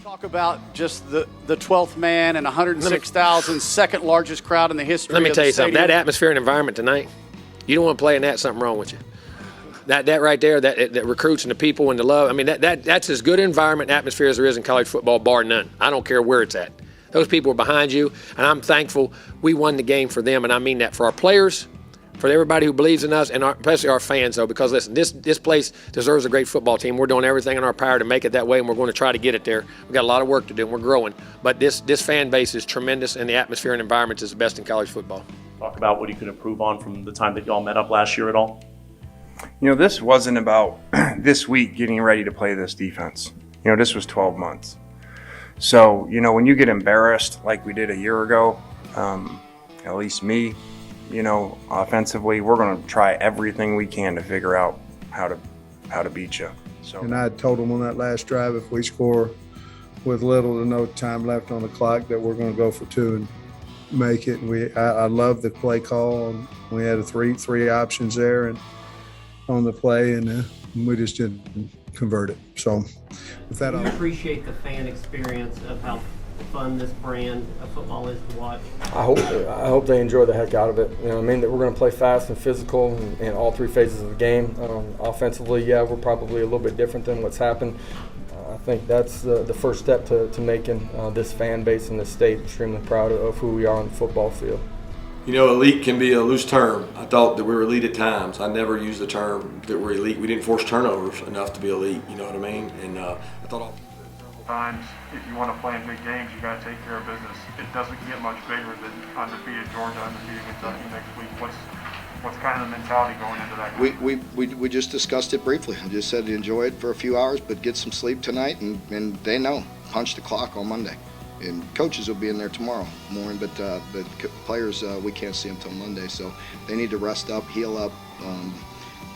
Talk about just the 12th man and 106,000, second largest crowd in the history of the Let me tell you something. stadium. That atmosphere and environment tonight, you don't want to play in that, something wrong with you. That right there, that recruits and the people and the love, I mean, that's as good an environment and atmosphere as there is in college football, bar none. I don't care where it's at. Those people are behind you, and I'm thankful we won the game for them, and I mean that for our players, for everybody who believes in us, and especially our fans, though, because, listen, this place deserves a great football team. We're doing everything in our power to make it that way, and we're going to try to get it there. We've got a lot of work to do, and we're growing. But this fan base is tremendous, and the atmosphere and environment is the best in college football. Talk about what you could improve on from the time that y'all met up last year at all? You know, this wasn't about this week getting ready to play this defense. You know, this was 12 months. So, you know, when you get embarrassed like we did a year ago, at least me, you know, offensively, we're going to try everything we can to figure out how to beat you. So, and I had told them on that last drive, if we score with little to no time left on the clock, that we're going to go for two and make it. And I love the play call. And we had three options there and on the play, and we just didn't convert it. So with that, I appreciate the fan experience of how fun this brand of football is to watch. I hope they enjoy the heck out of it. You know, I mean, that we're going to play fast and physical in all three phases of the game. Offensively, yeah, we're probably a little bit different than what's happened. I think that's the first step to making this fan base in this state extremely proud of who we are on the football field. You know, elite can be a loose term. I thought that we were elite at times. I never used the term that we're elite. We didn't force turnovers enough to be elite, you know what I mean? And I thought times, if you want to play in big games, you got to take care of business. It doesn't get much bigger than undefeated Georgia, undefeated Kentucky next week. What's kind of the mentality going into that game? We just discussed it briefly. I just said enjoy it for a few hours, but get some sleep tonight, and they know. Punch the clock on Monday. And coaches will be in there tomorrow morning, but players, we can't see them until Monday, so they need to rest up, heal up,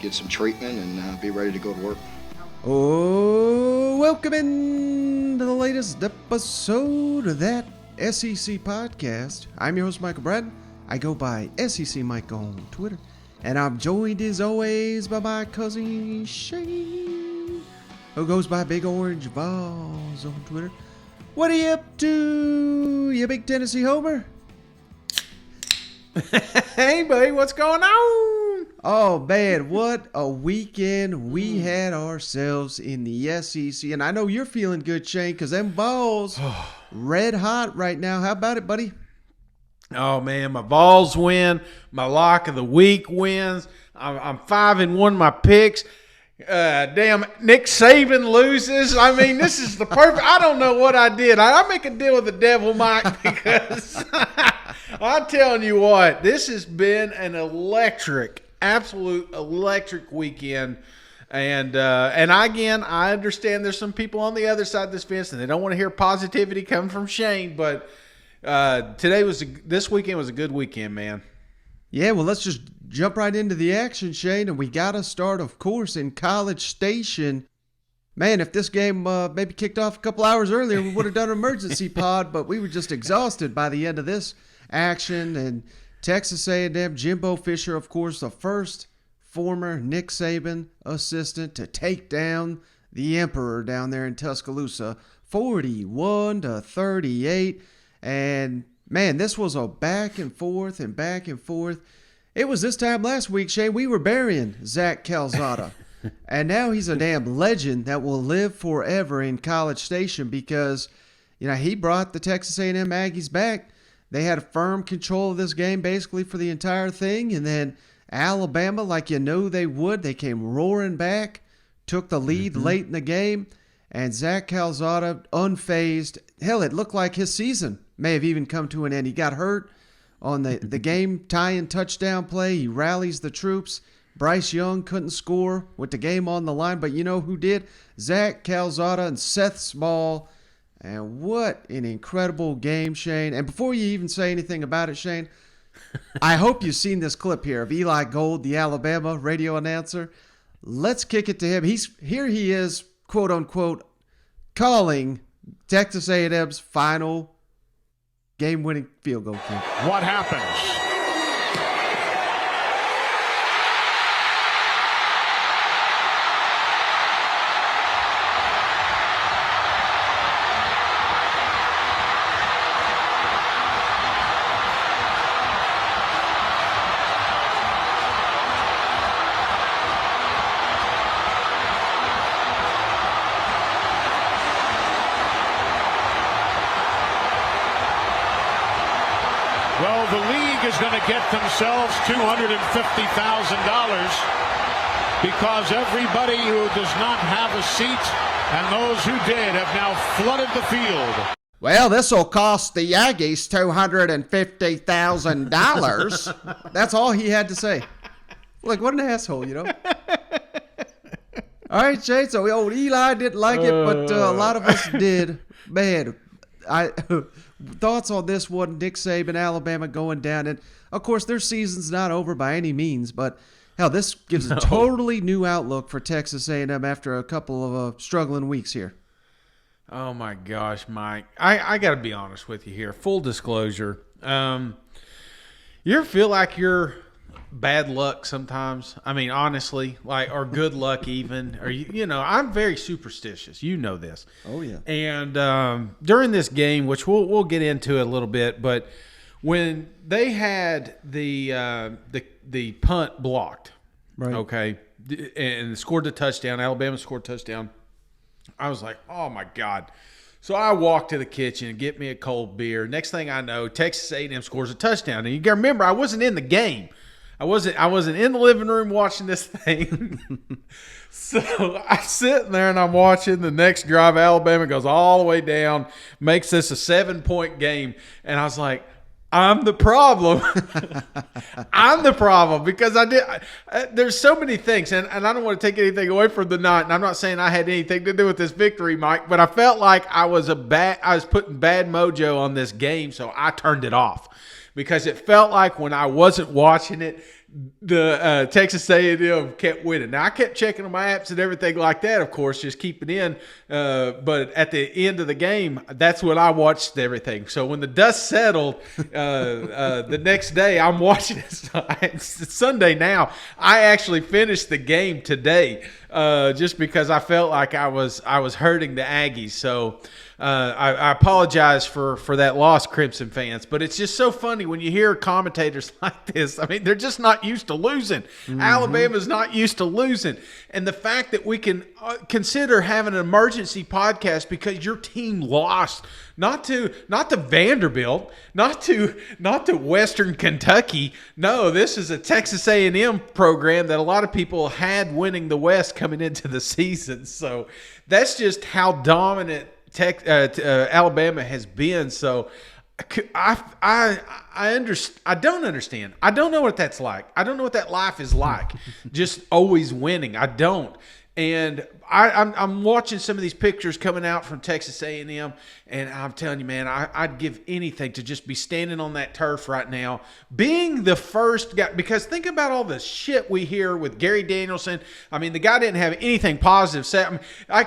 get some treatment, and be ready to go to work. Oh, welcome into the latest episode of that SEC podcast. I'm your host, Michael Bratton. I go by SEC Mike on Twitter, and I'm joined as always by my cousin Shane, who goes by Big Orange Vols on Twitter. What are you up to, you big Tennessee homer? Hey, buddy, what's going on? Oh, man, what a weekend we had ourselves in the SEC. And I know you're feeling good, Shane, because them Vols red hot right now. How about it, buddy? Oh, man, my Vols win. My lock of the week wins. I'm 5-1 my picks. Damn, Nick Saban loses. I mean, this is the perfect. I don't know what I did. I make a deal with the devil, Mike, because I'm telling you what, this has been an absolute electric weekend. And again, I understand there's some people on the other side of this fence, and they don't want to hear positivity coming from Shane. But this weekend was a good weekend, man. Yeah, well, let's just jump right into the action, Shane. And we got to start, of course, in College Station. Man, if this game maybe kicked off a couple hours earlier, we would have done an emergency pod, but we were just exhausted by the end of this action. And Texas A&M, Jimbo Fisher, of course, the first former Nick Saban assistant to take down the Emperor down there in Tuscaloosa, 41-38. And man, this was a back and forth. It was this time last week, Shane, we were burying Zach Calzada. And now he's a damn legend that will live forever in College Station because, you know, he brought the Texas A&M Aggies back. They had a firm control of this game basically for the entire thing. And then Alabama, like you know they would, they came roaring back, took the lead late in the game. And Zach Calzada, unfazed. Hell, it looked like his season may have even come to an end. He got hurt on the game tying touchdown play. He rallies the troops. Bryce Young couldn't score with the game on the line, but you know who did? Zach Calzada and Seth Small. And what an incredible game, Shane. And before you even say anything about it, Shane, I hope you've seen this clip here of Eli Gold, the Alabama radio announcer. Let's kick it to him. Here he is, quote unquote, calling Texas A&M's final game-winning field goal kick. What happens? is going to get themselves $250,000 because everybody who does not have a seat and those who did have now flooded the field. Well, this will cost the Aggies $250,000. That's all he had to say. Like, what an asshole, you know? All right, Shane, so old Eli didn't like it, but a lot of us did. Man, thoughts on this one, Nick Saban, Alabama going down. And, of course, their season's not over by any means, but, hell, this gives a totally new outlook for Texas A&M after a couple of struggling weeks here. Oh, my gosh, Mike. I got to be honest with you here. Full disclosure. You ever feel like you're bad luck sometimes? I mean, honestly, like, or good luck even. Or, you know, I'm very superstitious. You know this. Oh, yeah. And during this game, which we'll get into a little bit, but when they had the punt blocked, right? Okay, and scored the touchdown, Alabama scored a touchdown, I was like, oh, my God. So I walk to the kitchen and get me a cold beer. Next thing I know, Texas A&M scores a touchdown. And you got to remember, I wasn't in the game. I wasn't in the living room watching this thing. So I'm sitting there and I'm watching the next drive. Alabama goes all the way down, makes this a 7-point game. And I was like, I'm the problem. I'm the problem because there's so many things, and I don't want to take anything away from the night, and I'm not saying I had anything to do with this victory, Mike, but I felt like I was putting bad mojo on this game, so I turned it off because it felt like when I wasn't watching it, the Texas A&M kept winning. Now, I kept checking on my apps and everything like that, of course, just keeping in. But at the end of the game, that's when I watched everything. So when the dust settled the next day, I'm watching it. It's Sunday now. I actually finished the game today just because I felt like I was hurting the Aggies. So I apologize for that loss, Crimson fans. But it's just so funny when you hear commentators like this. I mean, they're just not used to losing. Mm-hmm. Alabama's not used to losing. And the fact that we can consider having an emergency podcast because your team lost, not to Vanderbilt, not to Western Kentucky. No, this is a Texas A&M program that a lot of people had winning the West coming into the season. So that's just how dominant Alabama has been. So I don't understand. I don't know what that's like. I don't know what that life is like. Just always winning. I don't. And I'm watching some of these pictures coming out from Texas A&M, and I'm telling you, man, I'd give anything to just be standing on that turf right now, being the first guy. Because think about all the shit we hear with Gary Danielson. I mean, the guy didn't have anything positive said. I mean,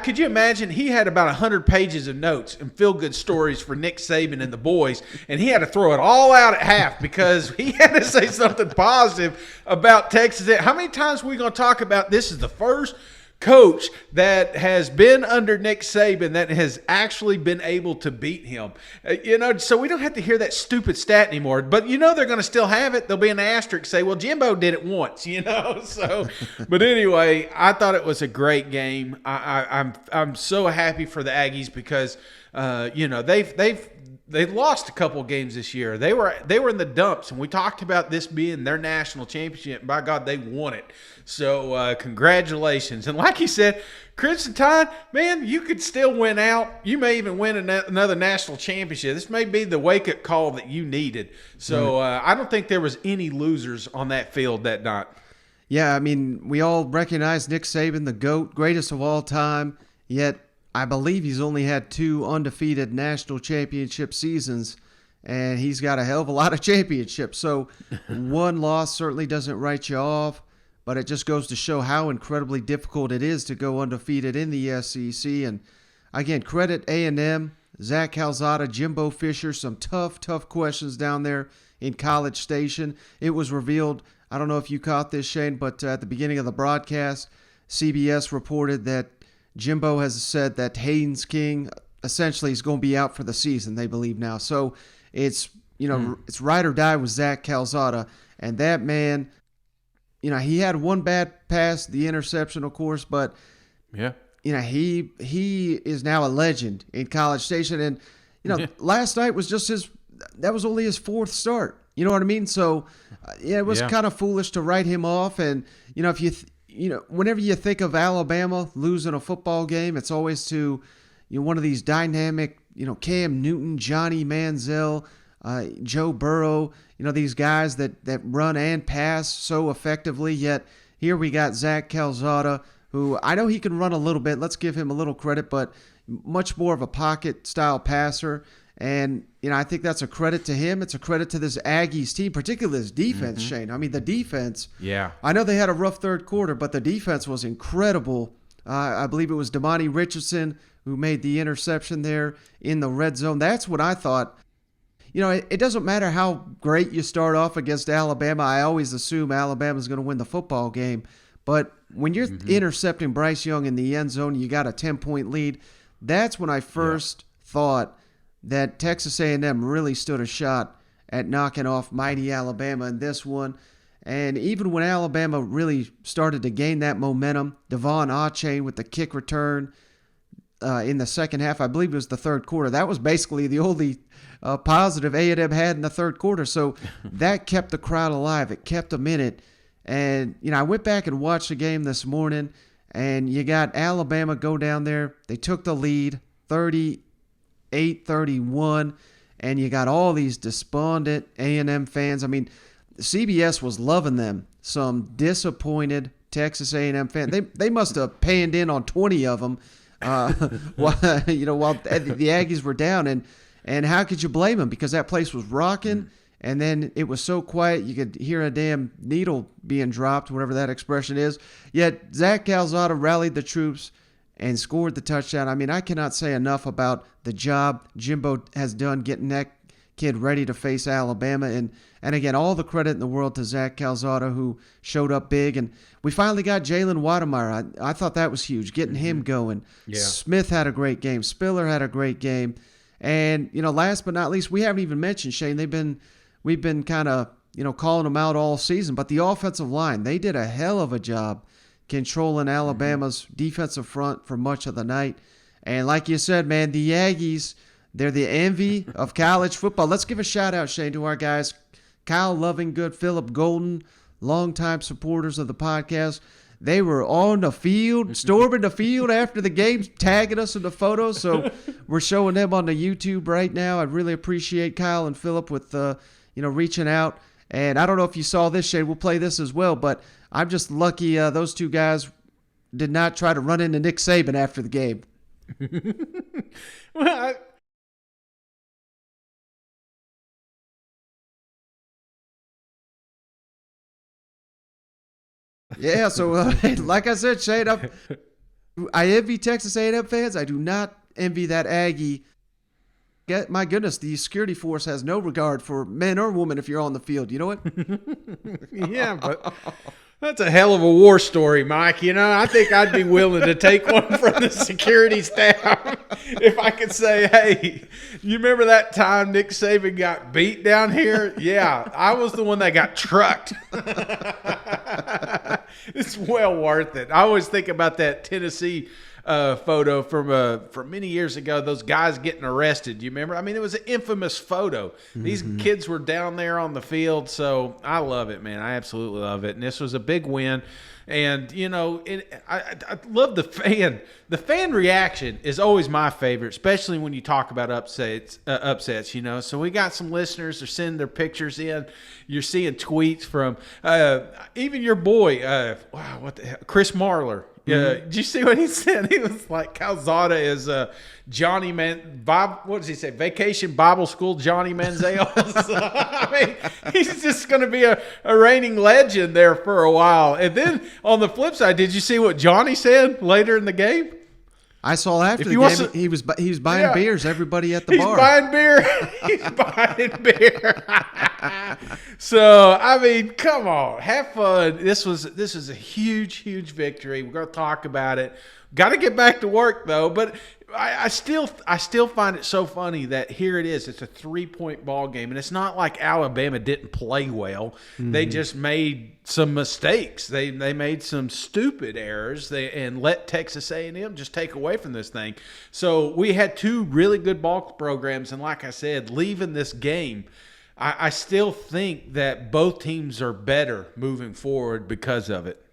could you imagine? He had about 100 pages of notes and feel-good stories for Nick Saban and the boys, and he had to throw it all out at half because he had to say something positive about Texas. How many times are we going to talk about this is the first coach that has been under Nick Saban that has actually been able to beat him? So we don't have to hear that stupid stat anymore. But they're going to still have it. There'll be an asterisk say, well, Jimbo did it once, So, but anyway, I thought it was a great game. I'm so happy for the Aggies because they've lost a couple of games this year. They were in the dumps, and we talked about this being their national championship. And by God, they won it. So congratulations. And like you said, Crimson Tide, man, you could still win out. You may even win another national championship. This may be the wake-up call that you needed. So I don't think there was any losers on that field that night. Yeah, I mean, we all recognize Nick Saban, the GOAT, greatest of all time, yet I believe he's only had 2 undefeated national championship seasons, and he's got a hell of a lot of championships. So one loss certainly doesn't write you off, but it just goes to show how incredibly difficult it is to go undefeated in the SEC. And again, credit A&M, Zach Calzada, Jimbo Fisher, some tough questions down there in College Station. It was revealed, I don't know if you caught this, Shane, but at the beginning of the broadcast, CBS reported that Jimbo has said that Haynes King essentially is going to be out for the season, they believe now. So it's, it's ride or die with Zach Calzada. And that man, he had one bad pass, the interception, of course, but yeah, he is now a legend in College Station. And, last night was just that was only his 4th start. You know what I mean? So, it was kind of foolish to write him off. And, if whenever you think of Alabama losing a football game, it's always to, one of these dynamic, Cam Newton, Johnny Manziel, Joe Burrow, these guys that run and pass so effectively. Yet here we got Zach Calzada, who I know he can run a little bit. Let's give him a little credit, but much more of a pocket style passer. And, I think that's a credit to him. It's a credit to this Aggies team, particularly this defense, Shane. I mean, the defense. Yeah. I know they had a rough third quarter, but the defense was incredible. I believe it was Damani Richardson who made the interception there in the red zone. That's what I thought. It doesn't matter how great you start off against Alabama. I always assume Alabama's going to win the football game. But when you're intercepting Bryce Young in the end zone, you got a 10-point lead. That's when I first thought that Texas A&M really stood a shot at knocking off mighty Alabama in this one. And even when Alabama really started to gain that momentum, Devon Achane with the kick return in the second half, I believe it was the third quarter. That was basically the only positive A&M had in the third quarter. So that kept the crowd alive. It kept them in it. And, I went back and watched the game this morning, and you got Alabama go down there. They took the lead, 38-31, and you got all these despondent A&M fans. I mean, CBS was loving them. Some disappointed Texas A&M fans. They must have panned in on 20 of them while the Aggies were down. And how could you blame them? Because that place was rocking, and then it was so quiet you could hear a damn needle being dropped, whatever that expression is. Yet Zach Calzada rallied the troops and scored the touchdown. I mean, I cannot say enough about the job Jimbo has done getting that kid ready to face Alabama. And again, all the credit in the world to Zach Calzada, who showed up big. And we finally got Jalen Wademeyer. I thought that was huge, getting him going. Yeah. Smith had a great game. Spiller had a great game. And, last but not least, we haven't even mentioned, Shane, we've been kind of, calling them out all season. But the offensive line, they did a hell of a job controlling Alabama's defensive front for much of the night. And like you said, man, the Aggies, they're the envy of college football. Let's give a shout-out, Shane, to our guys, Kyle Lovingood, Philip Golden, longtime supporters of the podcast. They were on the field, storming the field after the game, tagging us in the photos. So we're showing them on the YouTube right now. I really appreciate Kyle and Philip with, reaching out. And I don't know if you saw this, Shane. We'll play this as well. But I'm just lucky those two guys did not try to run into Nick Saban after the game. Well, Yeah, so like I said, Shane, I envy Texas A&M fans. I do not envy that Aggie. My goodness, the security force has no regard for men or women if you're on the field. You know what? Yeah, but that's a hell of a war story, Mike. I think I'd be willing to take one from the security staff if I could say, hey, you remember that time Nick Saban got beat down here? Yeah, I was the one that got trucked. It's well worth it. I always think about that Tennessee photo from many years ago, those guys getting arrested. Do you remember? I mean, it was an infamous photo. These kids were down there on the field, so I love it, man. I absolutely love it. And this was a big win. And, I love the fan. The fan reaction is always my favorite, especially when you talk about upsets, So we got some listeners. They're sending their pictures in. You're seeing tweets from even your boy, Chris Marler. Yeah, did you see what he said? He was like, Calzada is Johnny what does he say? Vacation Bible School Johnny Manziel. I mean, he's just going to be a reigning legend there for a while. And then on the flip side, did you see what Johnny said later in the game? I saw after the game he was buying beers. Everybody at the bar. He's buying beer. So I mean, come on, have fun. This is a huge victory. We're going to talk about it. Got to get back to work though. But I still find it so funny that here it is. It's a 3-point ball game, and it's not like Alabama didn't play well. They just made some mistakes. They made some stupid errors. And let Texas A&M just take away from this thing. So we had two really good ball programs, and like I said, leaving this game, I still think that both teams are better moving forward because of it.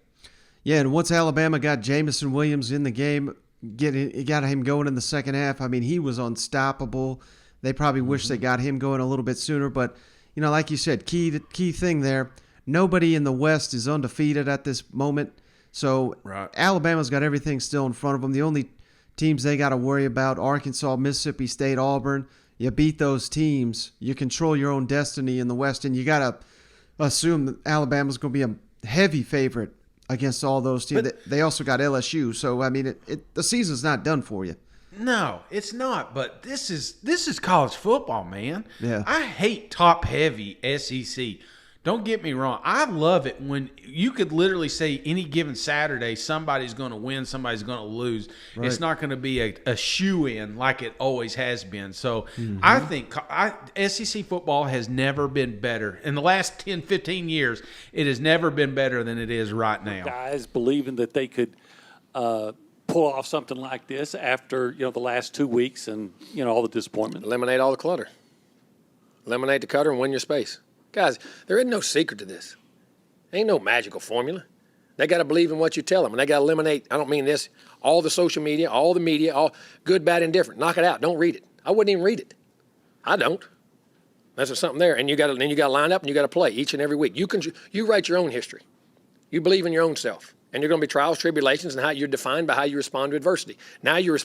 Yeah, and once Alabama got Jamison Williams in the game, it got him going in the second half. I mean, he was unstoppable. They probably wish they got him going a little bit sooner, but like you said, key thing there. Nobody in the West is undefeated at this moment, so right. Alabama's got everything still in front of them. The only teams they got to worry about: Arkansas, Mississippi State, Auburn. You beat those teams, you control your own destiny in the West, and you got to assume that Alabama's going to be a heavy favorite against all those teams. But they also got LSU, so I mean, the season's not done for you. No, it's not. But this is college football, man. Yeah. I hate top-heavy SEC. Don't get me wrong. I love it when you could literally say any given Saturday somebody's going to win, somebody's going to lose. Right. It's not going to be a shoe-in like it always has been. So I think SEC football has never been better. In the last 10, 15 years, it has never been better than it is right now. Guys believing that they could pull off something like this after the last 2 weeks and all the disappointment. Eliminate all the clutter. Eliminate the clutter and win your space. Guys, there isn't no secret to this. Ain't no magical formula. They got to believe in what you tell them, and they got to eliminate, I don't mean this, all the social media, all the media, all good, bad, and different. Knock it out. Don't read it. I wouldn't even read it. I don't. There's something there, and you got to line up and you got to play each and every week. You write your own history. You believe in your own self. And you're going to be trials, tribulations, and how you're defined by how you respond to adversity. Now you're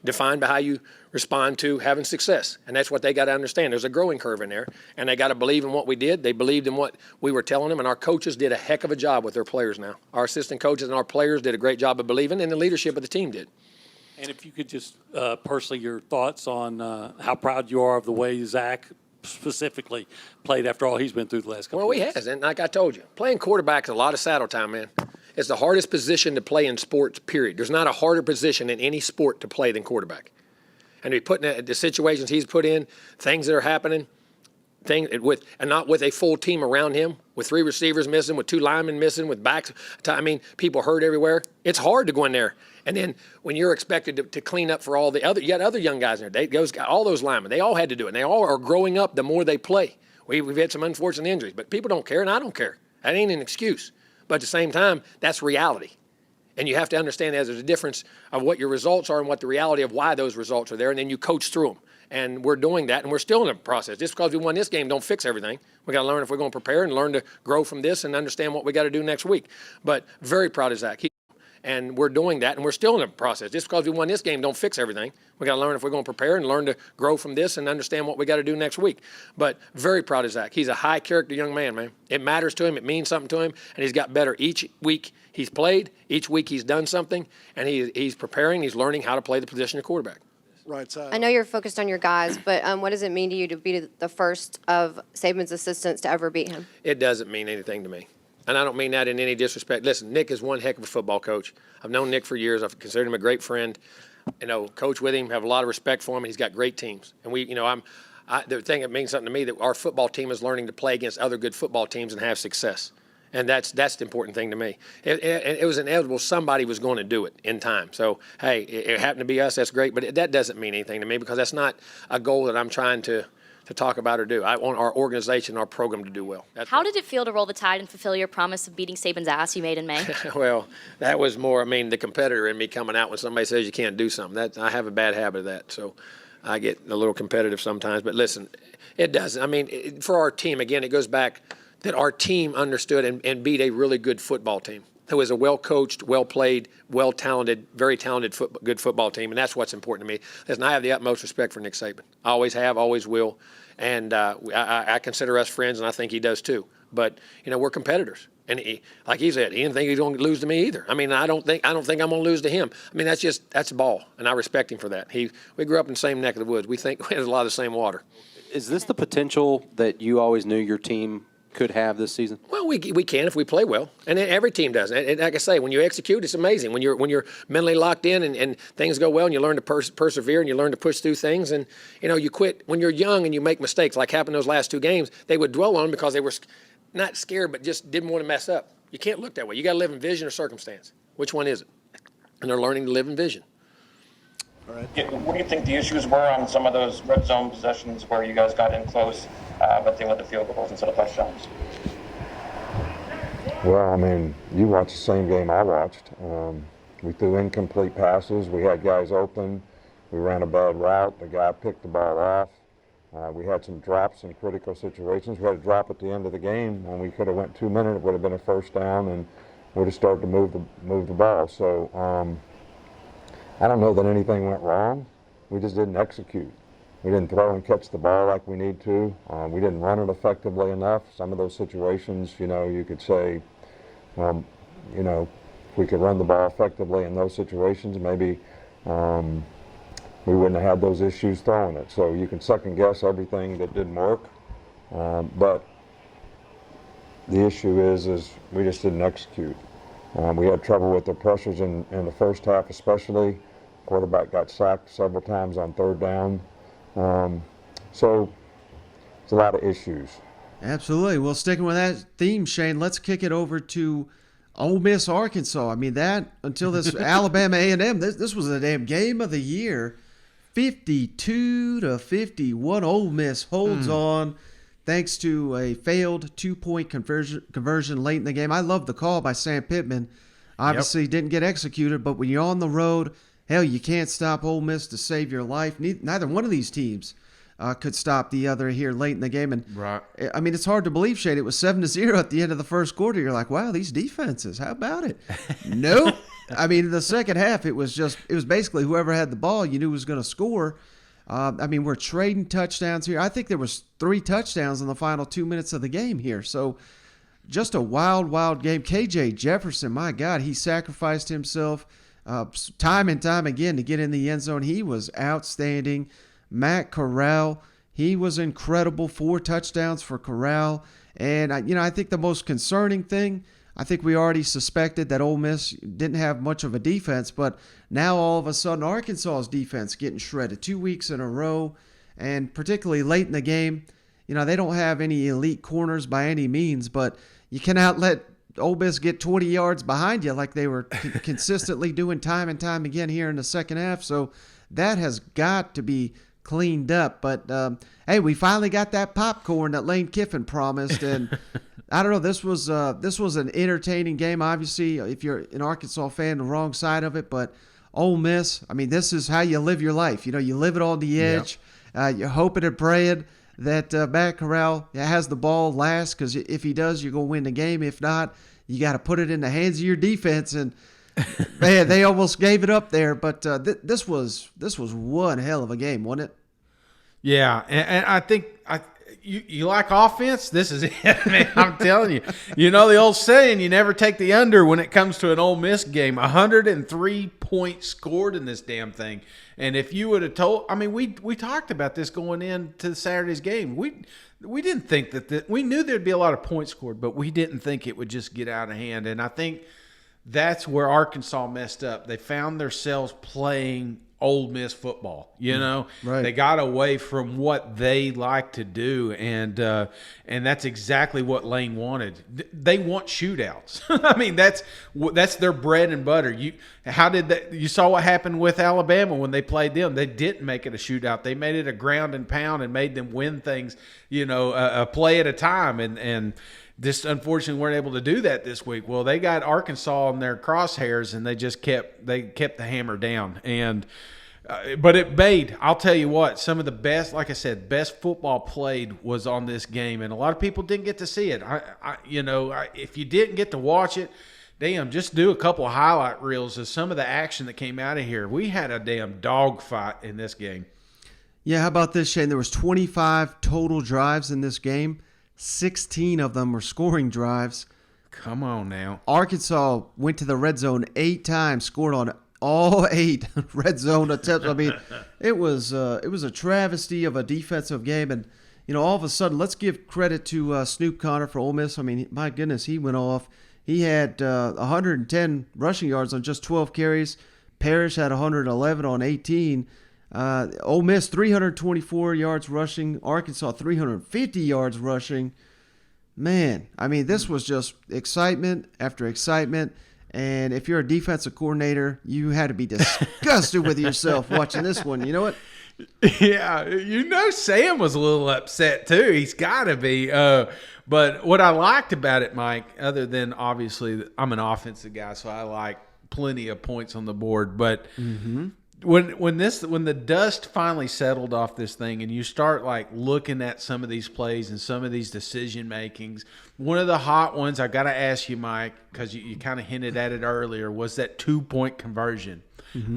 defined by how you respond to having success. And that's what they got to understand. There's a growing curve in there, and they got to believe in what we did. They believed in what we were telling them, and our coaches did a heck of a job with their players now. Our assistant coaches and our players did a great job of believing, and the leadership of the team did. And if you could just personally, your thoughts on how proud you are of the way Zach specifically played after all he's been through the last couple of weeks. Well, he has, and like I told you, playing quarterback is a lot of saddle time, man. It's the hardest position to play in sports, period. There's not a harder position in any sport to play than quarterback. And he put in the situations he's put in, things that are happening, and not with a full team around him, with 3 receivers missing, with 2 linemen missing, with backs. I mean, people hurt everywhere. It's hard to go in there. And then when you're expected to clean up for all the other, you got other young guys in there. All those linemen, they all had to do it. And they all are growing up the more they play. We've had some unfortunate injuries, but people don't care, and I don't care. That ain't an excuse. But at the same time, that's reality. And you have to understand that there's a difference of what your results are and what the reality of why those results are there, and then you coach through them. And we're doing that, and we're still in the process. Just because we won this game don't fix everything. We got to learn if we're going to prepare and learn to grow from this and understand what we got to do next week. But very proud of Zach. And we're doing that, and we're still in the process. Just because we won this game don't fix everything. We got to learn if we're going to prepare and learn to grow from this and understand what we got to do next week. But very proud of Zach. He's a high-character young man, man. It matters to him. It means something to him, and he's got better each week he's played. Each week he's done something, and he's preparing. He's learning how to play the position of quarterback. Right side. I know you're focused on your guys, but what does it mean to you to be the first of Saban's assistants to ever beat him? It doesn't mean anything to me. And I don't mean that in any disrespect. Listen, Nick is one heck of a football coach. I've known Nick for years. I've considered him a great friend. Coach with him, have a lot of respect for him, and he's got great teams. And the thing that means something to me that our football team is learning to play against other good football teams and have success. And that's the important thing to me. It was inevitable somebody was going to do it in time. So, hey, it happened to be us. That's great. But that doesn't mean anything to me because that's not a goal that I'm trying to talk about or do. I want our organization, our program to do well. How did it feel to roll the tide and fulfill your promise of beating Saban's ass you made in May? Well, that was more, the competitor in me coming out when somebody says you can't do something. I have a bad habit of that, so I get a little competitive sometimes. But listen, it doesn't. For our team, again, it goes back that our team understood and beat a really good football team. Who is a well-coached, well-played, well-talented, very talented, good football team, and that's what's important to me. Listen, I have the utmost respect for Nick Saban. I always have, always will, and I consider us friends, and I think he does too. But we're competitors, and like he said, he didn't think he was going to lose to me either. I don't think I'm going to lose to him. That's ball, and I respect him for that. We grew up in the same neck of the woods. We think we have a lot of the same water. Is this the potential that you always knew your team could have this season? Well, we can if we play well, and every team does. And like I say, when you execute, it's amazing. When you're mentally locked in and things go well, and you learn to persevere and you learn to push through things, and you quit when you're young and you make mistakes, like happened those last 2 games. They would dwell on them because they were not scared, but just didn't want to mess up. You can't look that way. You got to live in vision or circumstance. Which one is it? And they're learning to live in vision. What do you think the issues were on some of those red zone possessions where you guys got in close, but they led the field goals instead of touchdowns? Well, I mean, you watched the same game I watched. We threw incomplete passes. We had guys open. We ran a bad route. The guy picked the ball off. We had some drops in critical situations. We had a drop at the end of the game when we could have went 2 minutes. It would have been a first down and would have started to move the ball. So I don't know that anything went wrong. We just didn't execute. We didn't throw and catch the ball like we need to. We didn't run it effectively enough. Some of those situations, you could say, if we could run the ball effectively in those situations, maybe we wouldn't have had those issues throwing it. So you can second guess everything that didn't work. But the issue is we just didn't execute. We had trouble with the pressures in the first half especially. Quarterback got sacked several times on third down. So it's a lot of issues. Absolutely. Well, sticking with that theme, Shane, let's kick it over to Ole Miss Arkansas. I mean, that until this Alabama A&M, this was a damn game of the year. 52-51. Ole Miss holds on thanks to a failed 2-point conversion late in the game. I love the call by Sam Pittman. Obviously didn't get executed, but when you're on the road, hell, you can't stop Ole Miss to save your life. Neither one of these teams could stop the other here late in the game. And right. I mean, it's hard to believe, Shane. It was 7-0 at the end of the first quarter. You're like, wow, these defenses, how about it? Nope. I mean, in the second half, it was basically whoever had the ball, you knew was going to score. I mean, we're trading touchdowns here. I think there was 3 touchdowns in the final 2 minutes of the game here. So just a wild, wild game. KJ Jefferson, my God, he sacrificed himself time and time again to get in the end zone. He was outstanding. Matt Corral, he was incredible. 4 touchdowns for Corral. And, I think the most concerning thing, I think we already suspected that Ole Miss didn't have much of a defense, but now all of a sudden Arkansas's defense getting shredded 2 weeks in a row, and particularly late in the game. They don't have any elite corners by any means, but you cannot let Ole Miss get 20 yards behind you like they were consistently doing time and time again here in the second half. So that has got to be cleaned up. But, hey, we finally got that popcorn that Lane Kiffin promised, and I don't know. This was an entertaining game. Obviously, if you're an Arkansas fan, the wrong side of it. But Ole Miss, I mean, this is how you live your life. You live it on the edge. Yep. You're hoping and praying that Matt Corral has the ball last, because if he does, you're going to win the game. If not, you got to put it in the hands of your defense. And man, they almost gave it up there. But this was one hell of a game, wasn't it? Yeah, and I think you like offense? This is it, man. I'm telling you. You know the old saying, you never take the under when it comes to an Ole Miss game. 103 points scored in this damn thing. And if you would have told, I mean, we talked about this going into Saturday's game. We didn't think we knew there'd be a lot of points scored, but we didn't think it would just get out of hand. And I think that's where Arkansas messed up. They found themselves playing Ole Miss football, Right. They got away from what they like to do, and that's exactly what Lane wanted. They want shootouts. I mean, that's their bread and butter. You saw what happened with Alabama when they played them. They didn't make it a shootout. They made it a ground and pound and made them win things, a play at a time, and just unfortunately weren't able to do that this week. Well, they got Arkansas in their crosshairs, and they kept the hammer down. And but it made, I'll tell you what, some of the best, like I said, best football played was on this game, and a lot of people didn't get to see it. If you didn't get to watch it, damn, just do a couple of highlight reels of some of the action that came out of here. We had a damn dogfight in this game. Yeah, how about this, Shane? There was 25 total drives in this game. 16 of them were scoring drives. Come on now. Arkansas went to the red zone 8 times, scored on all 8 red zone attempts. I mean, it was a travesty of a defensive game. And, all of a sudden, let's give credit to Snoop Connor for Ole Miss. I mean, my goodness, he went off. He had 110 rushing yards on just 12 carries. Parrish had 111 on 18. Ole Miss 324 yards rushing. Arkansas 350 yards rushing. Man, I mean, this was just excitement after excitement. And if you're a defensive coordinator, you had to be disgusted with yourself watching this one. You know what? Yeah, Sam was a little upset too. He's got to be. But what I liked about it, Mike, other than obviously I'm an offensive guy, so I like plenty of points on the board. But when the dust finally settled off this thing, and you start like looking at some of these plays and some of these decision makings, one of the hot ones I got to ask you, Mike, because you kind of hinted at it earlier, was that 2-point conversion.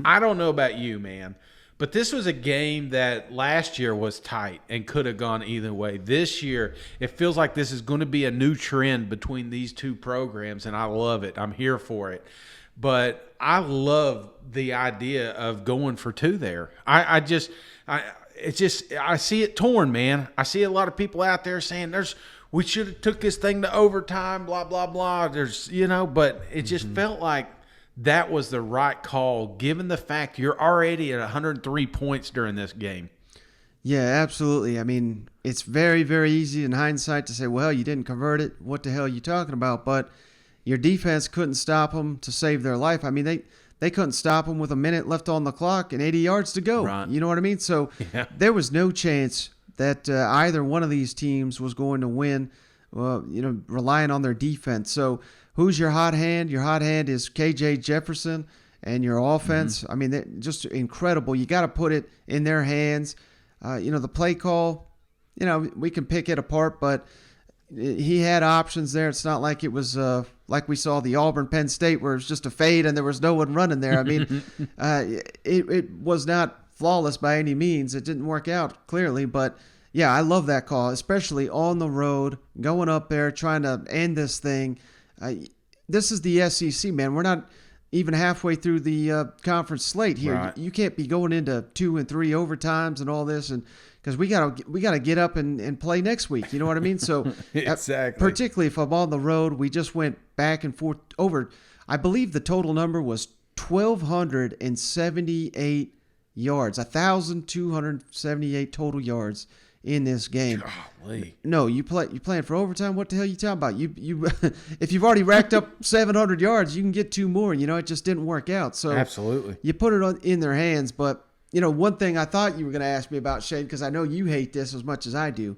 I don't know about you, man, but this was a game that last year was tight and could have gone either way. This year, it feels like this is going to be a new trend between these two programs, and I love it. I'm here for it. But I love the idea of going for 2 there. I see it torn, man. I see a lot of people out there saying we should have took this thing to overtime, blah, blah, blah. But it just felt like that was the right call, given the fact you're already at 103 points during this game. Yeah, absolutely. I mean, it's very, very easy in hindsight to say, well, you didn't convert it. What the hell are you talking about? But your defense couldn't stop them to save their life. I mean, they couldn't stop them with a minute left on the clock and 80 yards to go. Right. You know what I mean? So there was no chance that either one of these teams was going to win, relying on their defense. So who's your hot hand? Your hot hand is KJ Jefferson and your offense. I mean, they're just incredible. You got to put it in their hands. The play call, we can pick it apart, but he had options there. It's not like it was like we saw the Auburn Penn State where it was just a fade and there was no one running there. I mean, it was not flawless by any means. It didn't work out clearly, but yeah, I love that call, especially on the road, going up there, trying to end this thing. This is the SEC, man. We're not even halfway through the conference slate here. Right. You can't be going into 2 and 3 overtimes and all this, and because we gotta get up and play next week. You know what I mean? So exactly. Particularly if I'm on the road, we just went back and forth over. I believe the total number was 1,278 yards, 1,278 total yards in this game. Golly. No, you playing for overtime? What the hell are you talking about? You if you've already racked up 700 yards, you can get 2 more. It just didn't work out. So absolutely, you put it in their hands. But one thing I thought you were going to ask me about, Shane, because I know you hate this as much as I do.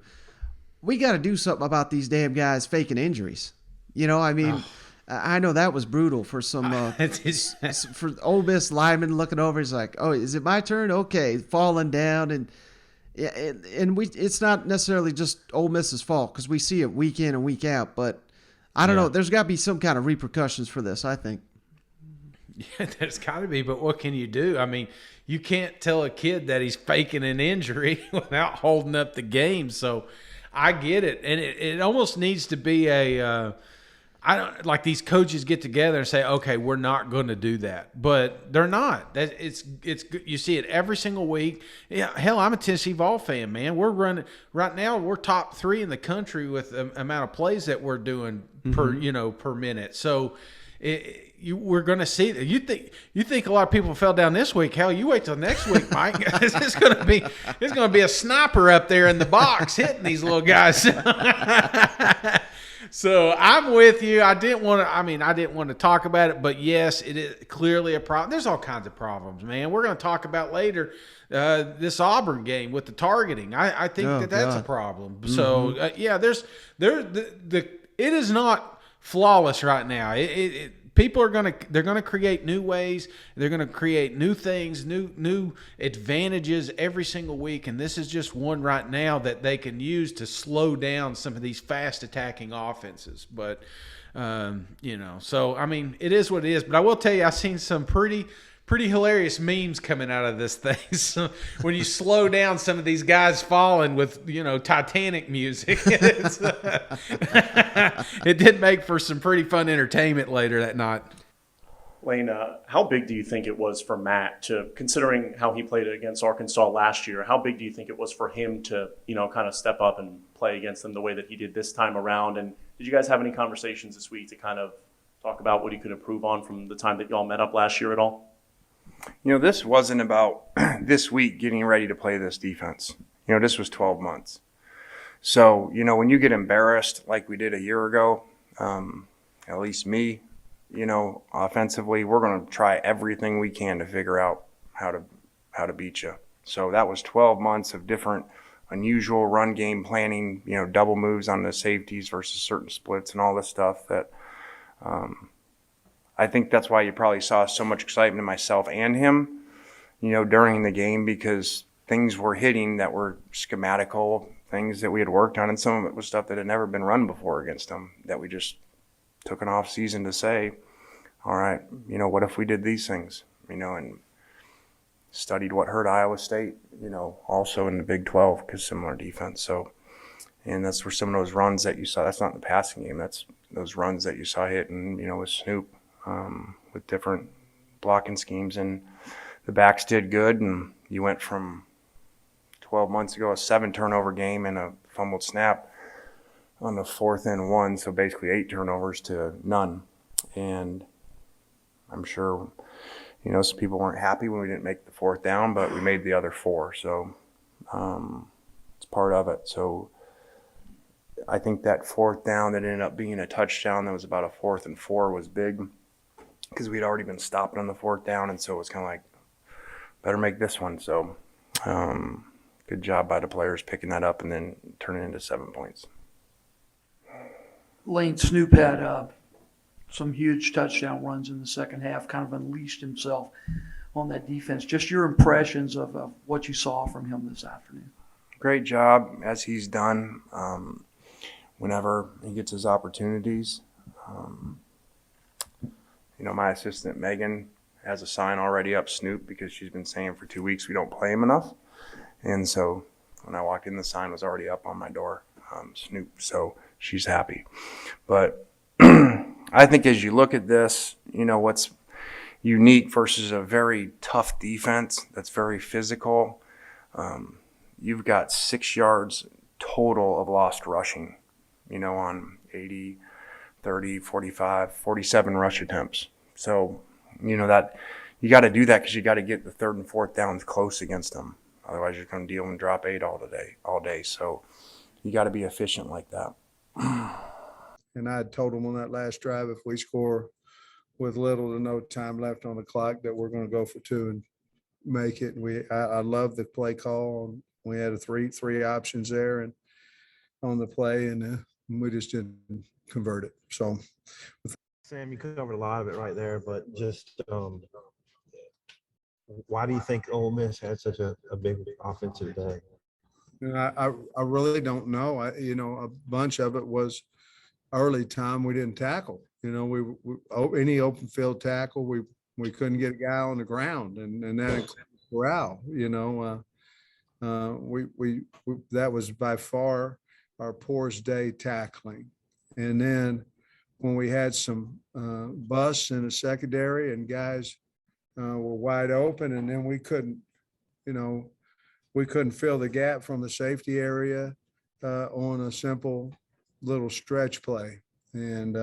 We got to do something about these damn guys faking injuries. I know that was brutal for some for Ole Miss lineman looking over. He's like, "Oh, is it my turn? Okay," falling down and. Yeah, it's not necessarily just Ole Miss's fault because we see it week in and week out. But I don't know. There's got to be some kind of repercussions for this, I think. Yeah, there's got to be. But what can you do? I mean, you can't tell a kid that he's faking an injury without holding up the game. So I get it. And it almost needs to be I don't like these coaches get together and say, okay, we're not going to do that, but they're not. It's you see it every single week. Yeah, hell, I'm a Tennessee Vols fan, man. We're running right now. We're top 3 in the country with the amount of plays that we're doing per minute. So we're going to see that. You think a lot of people fell down this week? Hell, you wait till next week, Mike. It's going to be a sniper up there in the box hitting these little guys. So I'm with you. I didn't want to talk about it, but yes, it is clearly a problem. There's all kinds of problems, man. We're going to talk about later this Auburn game with the targeting. I think that's a problem. So it is not flawless right now. People are they're gonna create new ways. They're gonna create new things, new advantages every single week, and this is just one right now that they can use to slow down some of these fast attacking offenses. But so I mean, it is what it is. But I will tell you, I've seen some pretty hilarious memes coming out of this thing. So when you slow down some of these guys falling with, Titanic music, it did make for some pretty fun entertainment later that night. Lane, how big do you think it was for Matt considering how he played against Arkansas last year, how big do you think it was for him to, kind of step up and play against them the way that he did this time around? And did you guys have any conversations this week to kind of talk about what he could improve on from the time that y'all met up last year at all? This wasn't about this week getting ready to play this defense. This was 12 months. So, when you get embarrassed like we did a year ago, at least me, offensively, we're going to try everything we can to figure out how to beat you. So that was 12 months of different unusual run game planning, double moves on the safeties versus certain splits and all this stuff that I think that's why you probably saw so much excitement in myself and him, during the game, because things were hitting that were schematical, things that we had worked on, and some of it was stuff that had never been run before against them that we just took an off season to say, all right, what if we did these things, and studied what hurt Iowa State, also in the Big 12, because similar defense. So, and that's where some of those runs that you saw, that's not in the passing game, that's those runs that you saw hitting, with Snoop, with different blocking schemes. And the backs did good, and you went from 12 months ago, a 7 turnover game and a fumbled snap on the 4th and 1, so basically 8 turnovers to none. And I'm sure, some people weren't happy when we didn't make the 4th down, but we made the other 4, so it's part of it. So I think that 4th down that ended up being a touchdown that was about a 4th and 4 was big, because we'd already been stopping on the 4th down, and so it was kind of like, better make this one. So good job by the players picking that up and then turning it into 7 points. Lane, Snoop had some huge touchdown runs in the second half, kind of unleashed himself on that defense. Just your impressions of what you saw from him this afternoon. Great job, as he's done whenever he gets his opportunities. My assistant Megan has a sign already up, Snoop, because she's been saying for 2 weeks we don't play him enough. And so when I walked in, the sign was already up on my door, Snoop. So she's happy. But I think as you look at this, what's unique versus a very tough defense that's very physical, you've got 6 yards total of lost rushing, on 80, 30, 45, 47 rush attempts. So, that you got to do that because you got to get the 3rd and 4th downs close against them. Otherwise, you're going to deal and drop 8 all day. So you got to be efficient like that. And I had told them on that last drive, if we score with little to no time left on the clock, that we're going to go for 2 and make it. And I love the play call. We had three options there and on the play, and we just didn't convert it. So, Sam, you covered a lot of it right there, but just why do you think Ole Miss had such a big offensive day? I really don't know. A bunch of it was early time we didn't tackle. Any open field tackle, we couldn't get a guy on the ground, and that includes corral. We that was by far our poorest day tackling. And then when we had some busts in the secondary and guys were wide open, and then we couldn't fill the gap from the safety area on a simple little stretch play. And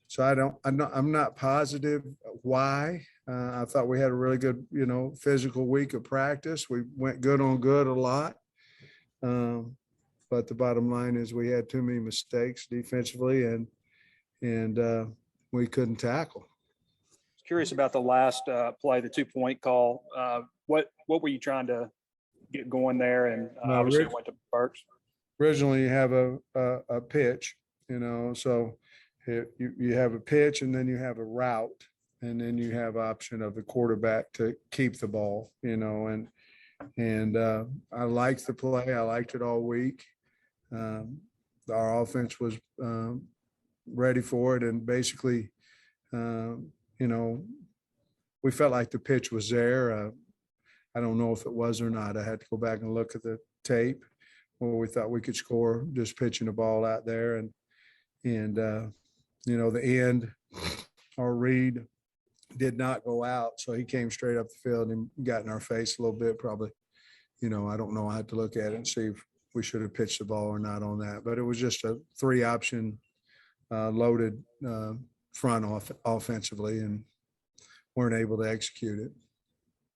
so I'm not positive why. I thought we had a really good, physical week of practice. We went good on good a lot. But the bottom line is we had too many mistakes defensively, and we couldn't tackle. Curious about the last play, the 2-point call. What were you trying to get going there? And obviously it went to Burks. Originally you have a pitch, so you have a pitch, and then you have a route, and then you have option of the quarterback to keep the ball, and I liked the play. I liked it all week. Our offense was ready for it, and basically, we felt like the pitch was there. I don't know if it was or not. I had to go back and look at the tape where we thought we could score just pitching the ball out there, and the end, our read did not go out, so he came straight up the field and got in our face a little bit. Probably, I don't know. I had to look at it and see if we should have pitched the ball or not on that. But it was just a 3-option loaded front offensively, and weren't able to execute it.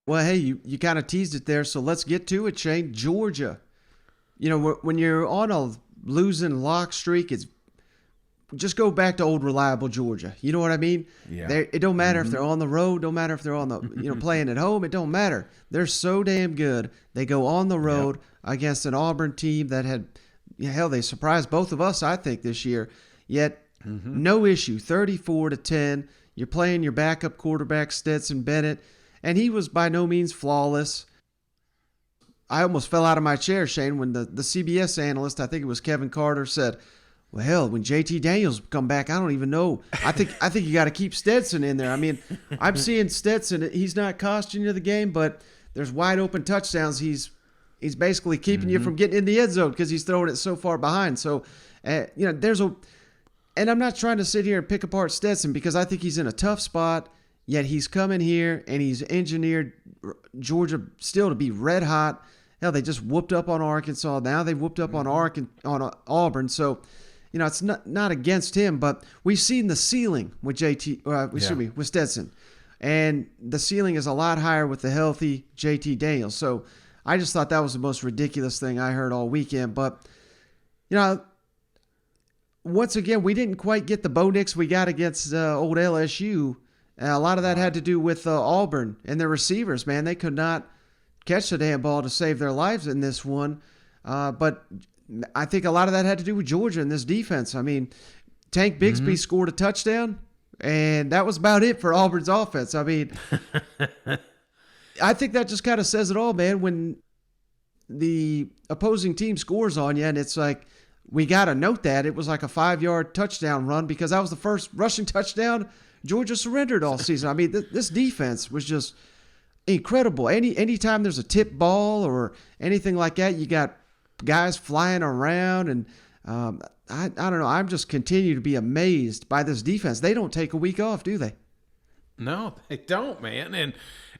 Well, hey, you kind of teased it there, so let's get to it, Shane. Georgia, when you're on a losing lock streak, it's just go back to old reliable Georgia. You know what I mean? Yeah. It don't matter if they're on the road, don't matter if they're on the playing at home. It don't matter. They're so damn good. They go on the road against an Auburn team that had they surprised both of us, I think, this year. Yet no issue, 34-10. You're playing your backup quarterback Stetson Bennett, and he was by no means flawless. I almost fell out of my chair, Shane, when the CBS analyst, I think it was Kevin Carter, said, well, hell, when JT Daniels come back, I don't even know. I think you got to keep Stetson in there. I mean, I'm seeing Stetson. He's not costing you the game, but there's wide open touchdowns. He's basically keeping you from getting in the end zone because he's throwing it so far behind. So, and I'm not trying to sit here and pick apart Stetson because I think he's in a tough spot. Yet he's coming here and he's engineered Georgia still to be red hot. Hell, they just whooped up on Arkansas. Now they've whooped up on Auburn. So, it's not against him, but we've seen the ceiling with with Stetson, and the ceiling is a lot higher with the healthy JT Daniels. So, I just thought that was the most ridiculous thing I heard all weekend. But, once again, we didn't quite get the Bo Nix we got against old LSU. A lot of that had to do with Auburn and their receivers. Man, they could not catch the damn ball to save their lives in this one. But I think a lot of that had to do with Georgia and this defense. I mean, Tank Bigsby scored a touchdown, and that was about it for Auburn's offense. I mean, I think that just kind of says it all, man. When the opposing team scores on you, and it's like, we got to note that it was like a 5-yard touchdown run because that was the first rushing touchdown Georgia surrendered all season. I mean, this defense was just incredible. Anytime there's a tip ball or anything like that, you got guys flying around, and I don't know. I'm just continue to be amazed by this defense. They don't take a week off, do they? No, they don't, man.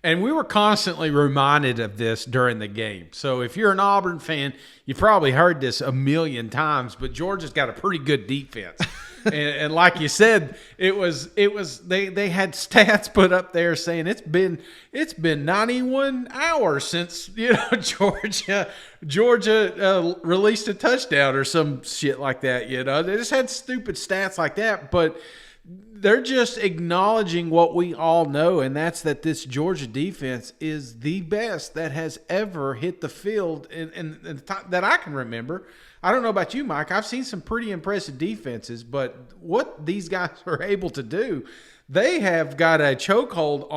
And we were constantly reminded of this during the game. So if you're an Auburn fan, you probably heard this a million times, but Georgia's got a pretty good defense. and like you said, they had stats put up there saying it's been 91 hours since Georgia released a touchdown or some shit like that. They just had stupid stats like that, but they're just acknowledging what we all know, and that's that this Georgia defense is the best that has ever hit the field in the time that I can remember. I don't know about you, Mike. I've seen some pretty impressive defenses, but what these guys are able to do, they have got a chokehold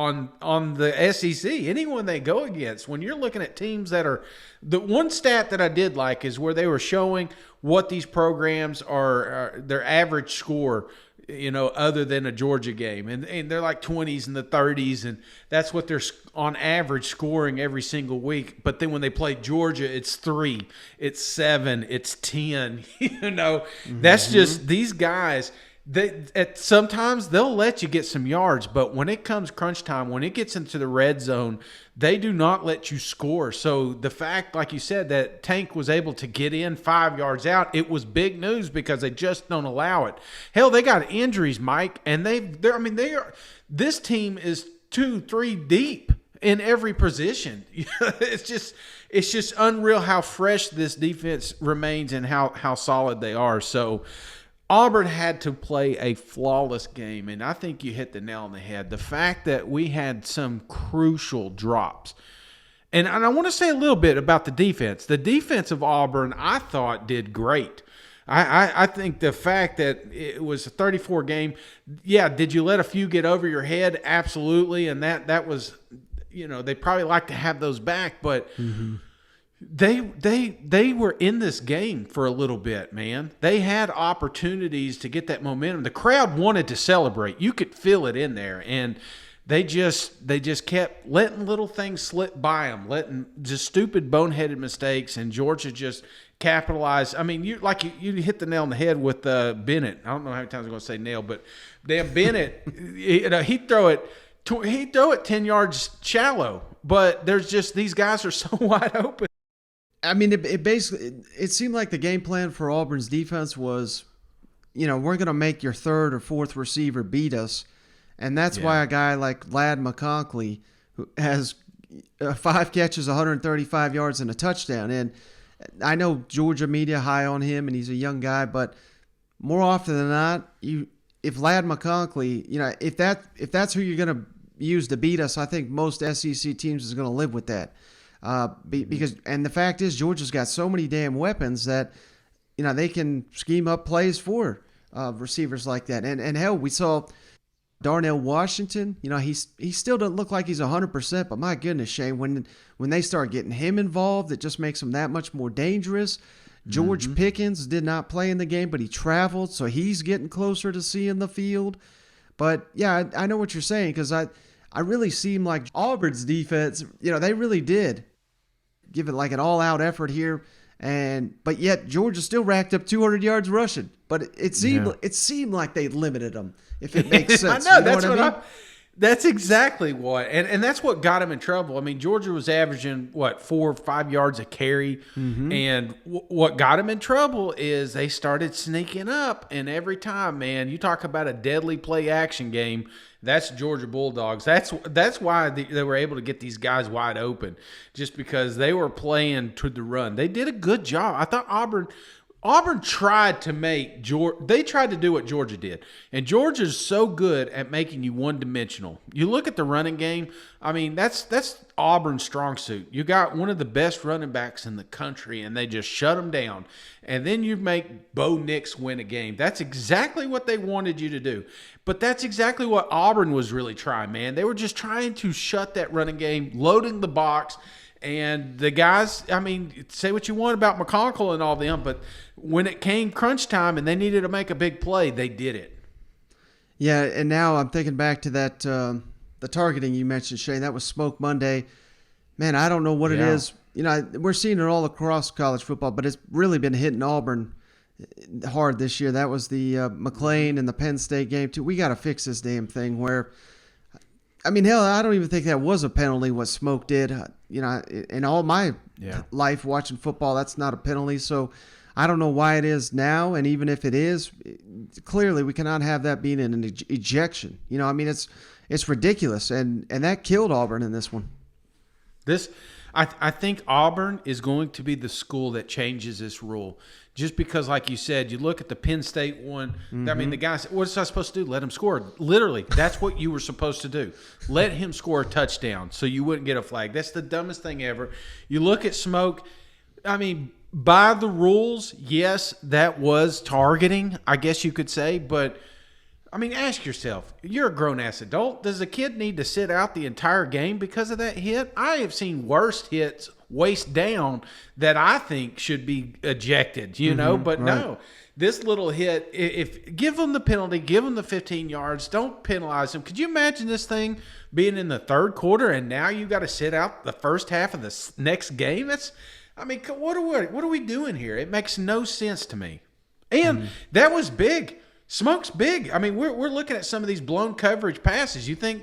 on the SEC. Anyone they go against, when you're looking at teams that are – the one stat that I did like is where they were showing what these programs are their average score – other than a Georgia game. And they're like 20s and the 30s, and that's what they're on average scoring every single week. But then when they play Georgia, it's 3, it's 7, it's 10. That's just these guys. Sometimes they'll let you get some yards, but when it comes crunch time, when it gets into the red zone, they do not let you score. So the fact, like you said, that Tank was able to get in 5 yards out, it was big news because they just don't allow it. Hell, they got injuries, Mike, and this team is 2-3 deep in every position. It's just unreal how fresh this defense remains and how solid they are. So Auburn had to play a flawless game, and I think you hit the nail on the head. The fact that we had some crucial drops. And I want to say a little bit about the defense. The defense of Auburn, I thought, did great. I think the fact that it was a 34 game, yeah, did you let a few get over your head? Absolutely, and that was, they probably like to have those back, but They were in this game for a little bit, man. They had opportunities to get that momentum. The crowd wanted to celebrate. You could feel it in there, and they just kept letting little things slip by them, letting just stupid boneheaded mistakes, and Georgia just capitalized. I mean, you hit the nail on the head with Bennett. I don't know how many times I'm going to say nail, but damn Bennett, he'd throw it 10 yards shallow, but there's just these guys are so wide open. I mean, it seemed like the game plan for Auburn's defense was, we're going to make your third or fourth receiver beat us. And that's why a guy like Ladd McConkey, who has 5 catches, 135 yards, and a touchdown. And I know Georgia media high on him, and he's a young guy, but more often than not, if Ladd McConkey, if that's who you're going to use to beat us, I think most SEC teams is going to live with that. Because the fact is, Georgia's got so many damn weapons that they can scheme up plays for receivers like that. And hell, we saw Darnell Washington. He still doesn't look like he's 100%, but my goodness, Shane, when they start getting him involved, it just makes him that much more dangerous. George Pickens did not play in the game, but he traveled, so he's getting closer to seeing the field. But yeah, I know what you're saying, because I really seem like Auburn's defense, they really did give it like an all-out effort here, but yet Georgia still racked up 200 yards rushing. But it seemed like they limited them, if it makes sense. I know, that's what I mean? That's exactly what, and that's what got him in trouble. I mean, Georgia was averaging 4 or 5 yards a carry, and what got him in trouble is they started sneaking up, and every time, man, you talk about a deadly play action game. That's Georgia Bulldogs. That's why they were able to get these guys wide open, just because they were playing to the run. They did a good job. I thought Auburn tried to make they tried to do what Georgia did. And Georgia's so good at making you one-dimensional. You look at the running game, I mean, that's Auburn's strong suit. You got one of the best running backs in the country, and they just shut them down. And then you make Bo Nix win a game. That's exactly what they wanted you to do. But that's exactly what Auburn was really trying, man. They were just trying to shut that running game, loading the box. And the guys, I mean, say what you want about McConkey and all them, but when it came crunch time and they needed to make a big play, they did it. Yeah, and now I'm thinking back to that the targeting you mentioned, Shane. That was Smoke Monday. Man, I don't know what it is. We're seeing it all across college football, but it's really been hitting Auburn hard this year. That was the McLean and the Penn State game, too. We got to fix this damn thing where – I mean, hell, I don't even think that was a penalty, what Smoke did. In all my life watching football, that's not a penalty. So I don't know why it is now. And even if it is, clearly we cannot have that being an ejection. I mean, it's ridiculous. And that killed Auburn in this one. I think Auburn is going to be the school that changes this rule. Just because, like you said, you look at the Penn State one. I mean, the guy said, what was I supposed to do? Let him score. Literally, that's what you were supposed to do. Let him score a touchdown so you wouldn't get a flag. That's the dumbest thing ever. You look at Smoke. I mean, by the rules, yes, that was targeting, I guess you could say. But, I mean, ask yourself, you're a grown-ass adult. Does a kid need to sit out the entire game because of that hit? I have seen worse hits waist down that I think should be ejected, but no, this little hit, if give them the penalty, give them the 15 yards, don't penalize them. Could you imagine this thing being in the third quarter and now you got to sit out the first half of the next game? What are we doing here? It makes no sense to me. And that was big. Smoke's big. I mean, we're looking at some of these blown coverage passes. You think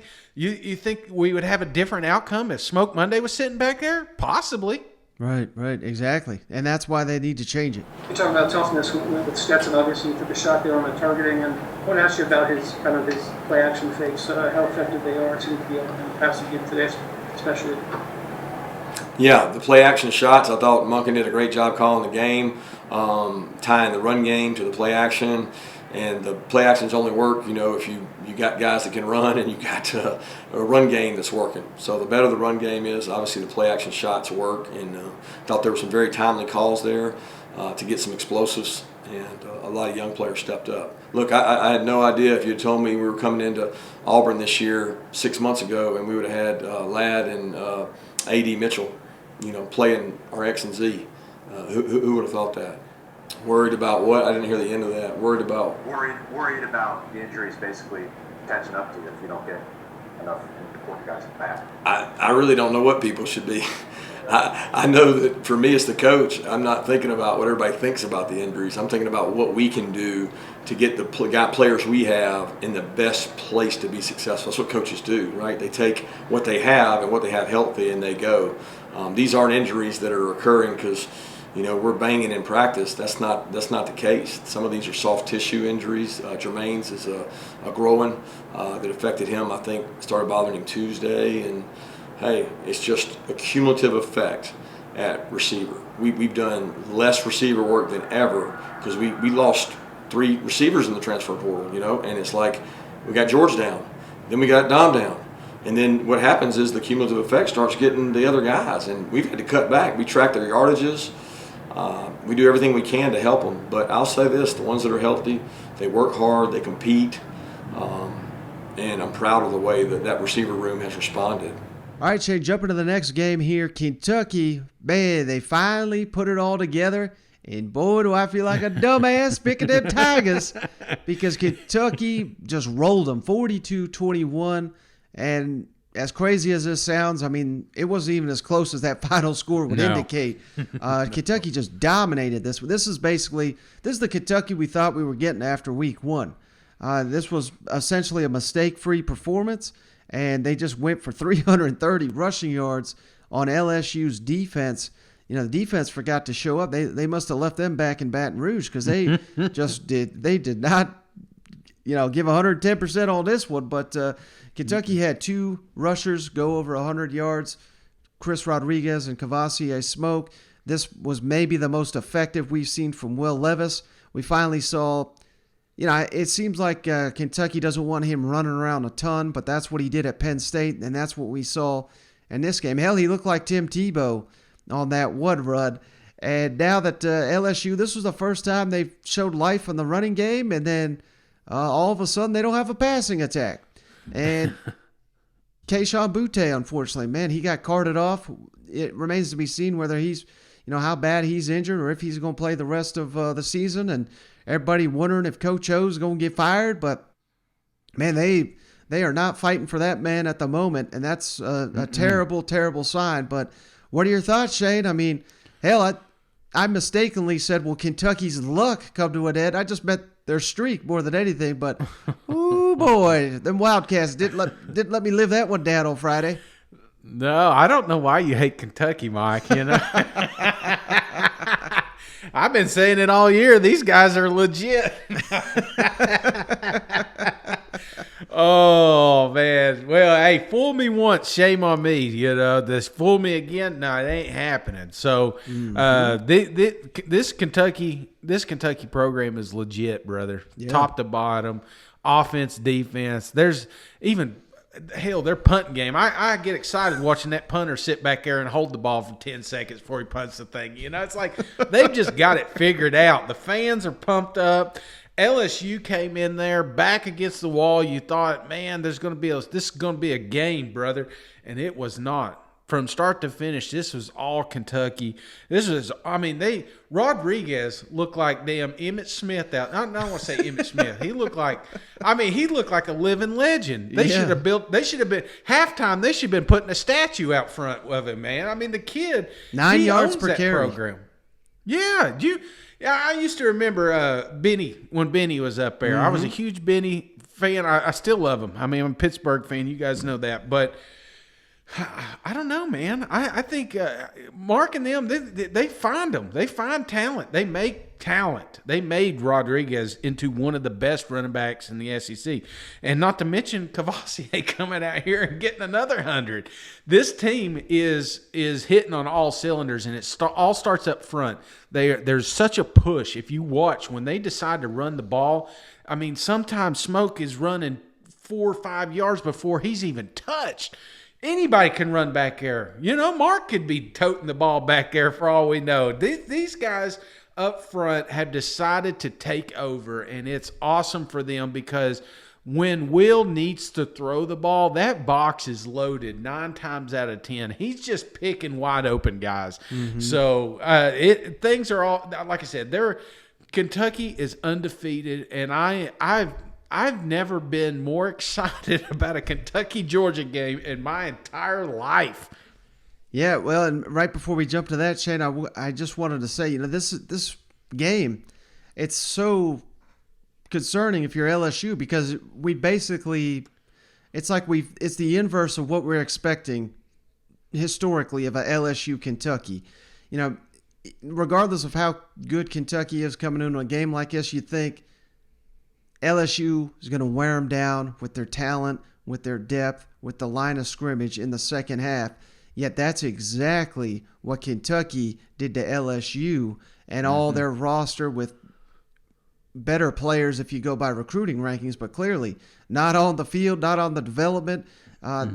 we would have a different outcome if Smoke Monday was sitting back there? Possibly. Right, exactly. And that's why they need to change it. You're talking about toughness with Stetson. Obviously, you took a shot there on the targeting, and I want to ask you about his play action fakes, how effective they are to be able to pass the game today, especially. Yeah, the play action shots, I thought Monken did a great job calling the game, tying the run game to the play action. And the play actions only work, if you got guys that can run and you got a run game that's working. So the better the run game is, obviously the play action shots work. And thought there were some very timely calls there to get some explosives, and a lot of young players stepped up. Look, I had no idea if you had told me we were coming into Auburn this year 6 months ago and we would have had Ladd and A.D. Mitchell, playing our X and Z. Who would have thought that? Worried about what? I didn't hear the end of that. Worried about the injuries basically catching up to you if you don't get enough important guys back. I really don't know what people should be. I know that for me as the coach, I'm not thinking about what everybody thinks about the injuries. I'm thinking about what we can do to get the players we have in the best place to be successful. That's what coaches do, right? They take what they have and what they have healthy and they go. These aren't injuries that are occurring because we're banging in practice. That's not the case. Some of these are soft tissue injuries. Jermaine's is a growing that affected him. I think started bothering him Tuesday, and hey, it's just a cumulative effect at receiver. We've done less receiver work than ever because we lost 3 receivers in the transfer portal, and it's like we got George down, then we got Dom down. And then what happens is the cumulative effect starts getting the other guys, and we've had to cut back. We track their yardages. We do everything we can to help them. But I'll say this, the ones that are healthy, they work hard, they compete, and I'm proud of the way that receiver room has responded. All right, Shane, jumping to the next game here. Kentucky, man, they finally put it all together. And boy, do I feel like a dumbass picking them Tigers, because Kentucky just rolled them 42-21. And as crazy as this sounds, I mean, it wasn't even as close as that final score would indicate. Kentucky just dominated this. This is the Kentucky we thought we were getting after week 1. This was essentially a mistake-free performance, and they just went for 330 rushing yards on LSU's defense. The defense forgot to show up. They must have left them back in Baton Rouge, because they did not, give 110% on this one. But Kentucky had 2 rushers go over 100 yards, Chris Rodriguez and Kavasi Smoke. This was maybe the most effective we've seen from Will Levis. We finally saw, it seems like Kentucky doesn't want him running around a ton, but that's what he did at Penn State, and that's what we saw in this game. Hell, he looked like Tim Tebow on that one run. And now that LSU, this was the first time they showed life in the running game, and then all of a sudden they don't have a passing attack. And Keyshawn Butte, unfortunately, man, he got carted off. It remains to be seen whether he's, how bad he's injured, or if he's going to play the rest of the season. And everybody wondering if Coach O's going to get fired. But, man, they are not fighting for that man at the moment, and that's a terrible, terrible sign. But what are your thoughts, Shane? I mean, hell, I mistakenly said, well, Kentucky's luck come to an end. I just meant their streak more than anything. But, oh boy, them Wildcats didn't let me live that one down on Friday. No, I don't know why you hate Kentucky, Mike. I've been saying it all year. These guys are legit. Oh, man. Well, hey, fool me once, shame on me. This fool me again, no, it ain't happening. So this Kentucky program is legit, brother. Yeah. Top to bottom, offense, defense. There's even – hell, their punting game. I get excited watching that punter sit back there and hold the ball for 10 seconds before he punts the thing. It's like they've just got it figured out. The fans are pumped up. LSU came in there back against the wall. You thought, man, this is going to be a game, brother, and it was not. From start to finish, this was all Kentucky. Rodriguez looked like damn Emmitt Smith out. I don't want to say Emmitt Smith. He looked like a living legend. They should have been halftime. They should have been putting a statue out front of him, man. I mean, the kid, 9 yards per carry program. Yeah, I used to remember Benny when Benny was up there. I was a huge Benny fan. I still love him. I mean, I'm a Pittsburgh fan. You guys know that, but I don't know, man. I think Mark and them, they find them. They find talent. They make talent. They made Rodriguez into one of the best running backs in the SEC. And not to mention Kavasi coming out here and getting another 100. This team is hitting on all cylinders, and it all starts up front. There's such a push. If you watch, when they decide to run the ball, I mean, sometimes Smoke is running 4 or 5 yards before he's even touched. Anybody can run back there. Mark could be toting the ball back there for all we know. These guys up front have decided to take over, and it's awesome for them because when Will needs to throw the ball, that box is loaded 9 times out of 10. He's just picking wide open guys. Mm-hmm. So things are all, like I said, Kentucky is undefeated, and I've never been more excited about a Kentucky-Georgia game in my entire life. Yeah, well, and right before we jump to that, Shane, I just wanted to say, this game, it's so concerning if you're LSU because we basically, it's the inverse of what we're expecting historically of a LSU Kentucky. Regardless of how good Kentucky is coming into a game like this, you think LSU is going to wear them down with their talent, with their depth, with the line of scrimmage in the second half. Yet that's exactly what Kentucky did to LSU and all their roster with better players if you go by recruiting rankings, but clearly not on the field, not on the development,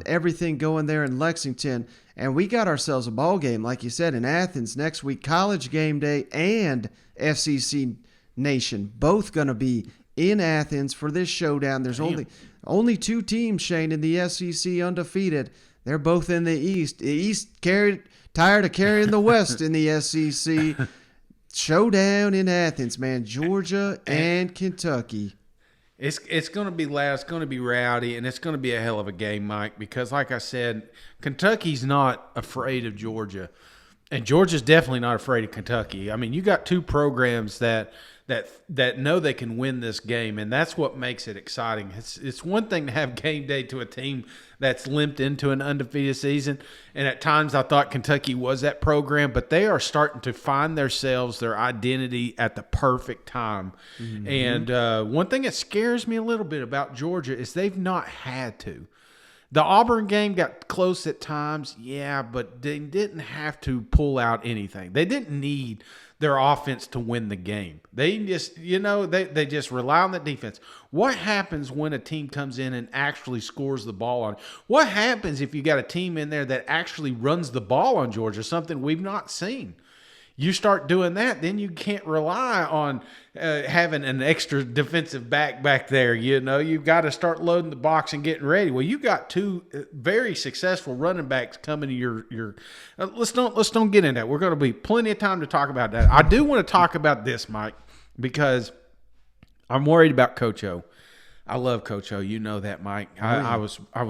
everything going there in Lexington. And we got ourselves a ball game, like you said, in Athens next week, College Game Day and FCC Nation, both going to be in Athens for this showdown. There's only 2 teams, Shane, in the SEC undefeated. They're both in the East. The East tired of carrying the West in the SEC. Showdown in Athens, man. Georgia and Kentucky. It's going to be loud. It's going to be rowdy, and it's going to be a hell of a game, Mike, because like I said, Kentucky's not afraid of Georgia, and Georgia's definitely not afraid of Kentucky. I mean, you got 2 programs that know they can win this game, and that's what makes it exciting. It's one thing to have game day to a team that's limped into an undefeated season, and at times I thought Kentucky was that program, but they are starting to find themselves, their identity at the perfect time. Mm-hmm. And one thing that scares me a little bit about Georgia is they've not had to. The Auburn game got close at times, yeah, but they didn't have to pull out anything. They didn't need their offense to win the game. They just, they just rely on the defense. What happens when a team comes in and actually scores the ball on? What happens if you got a team in there that actually runs the ball on Georgia, something we've not seen? You start doing that, then you can't rely on having an extra defensive back there. You've got to start loading the box and getting ready. Well, you got 2 very successful running backs coming to your. Let's don't get into that. We're going to be plenty of time to talk about that. I do want to talk about this, Mike, because I'm worried about Coach O. I love Coach O. You know that, Mike. I was a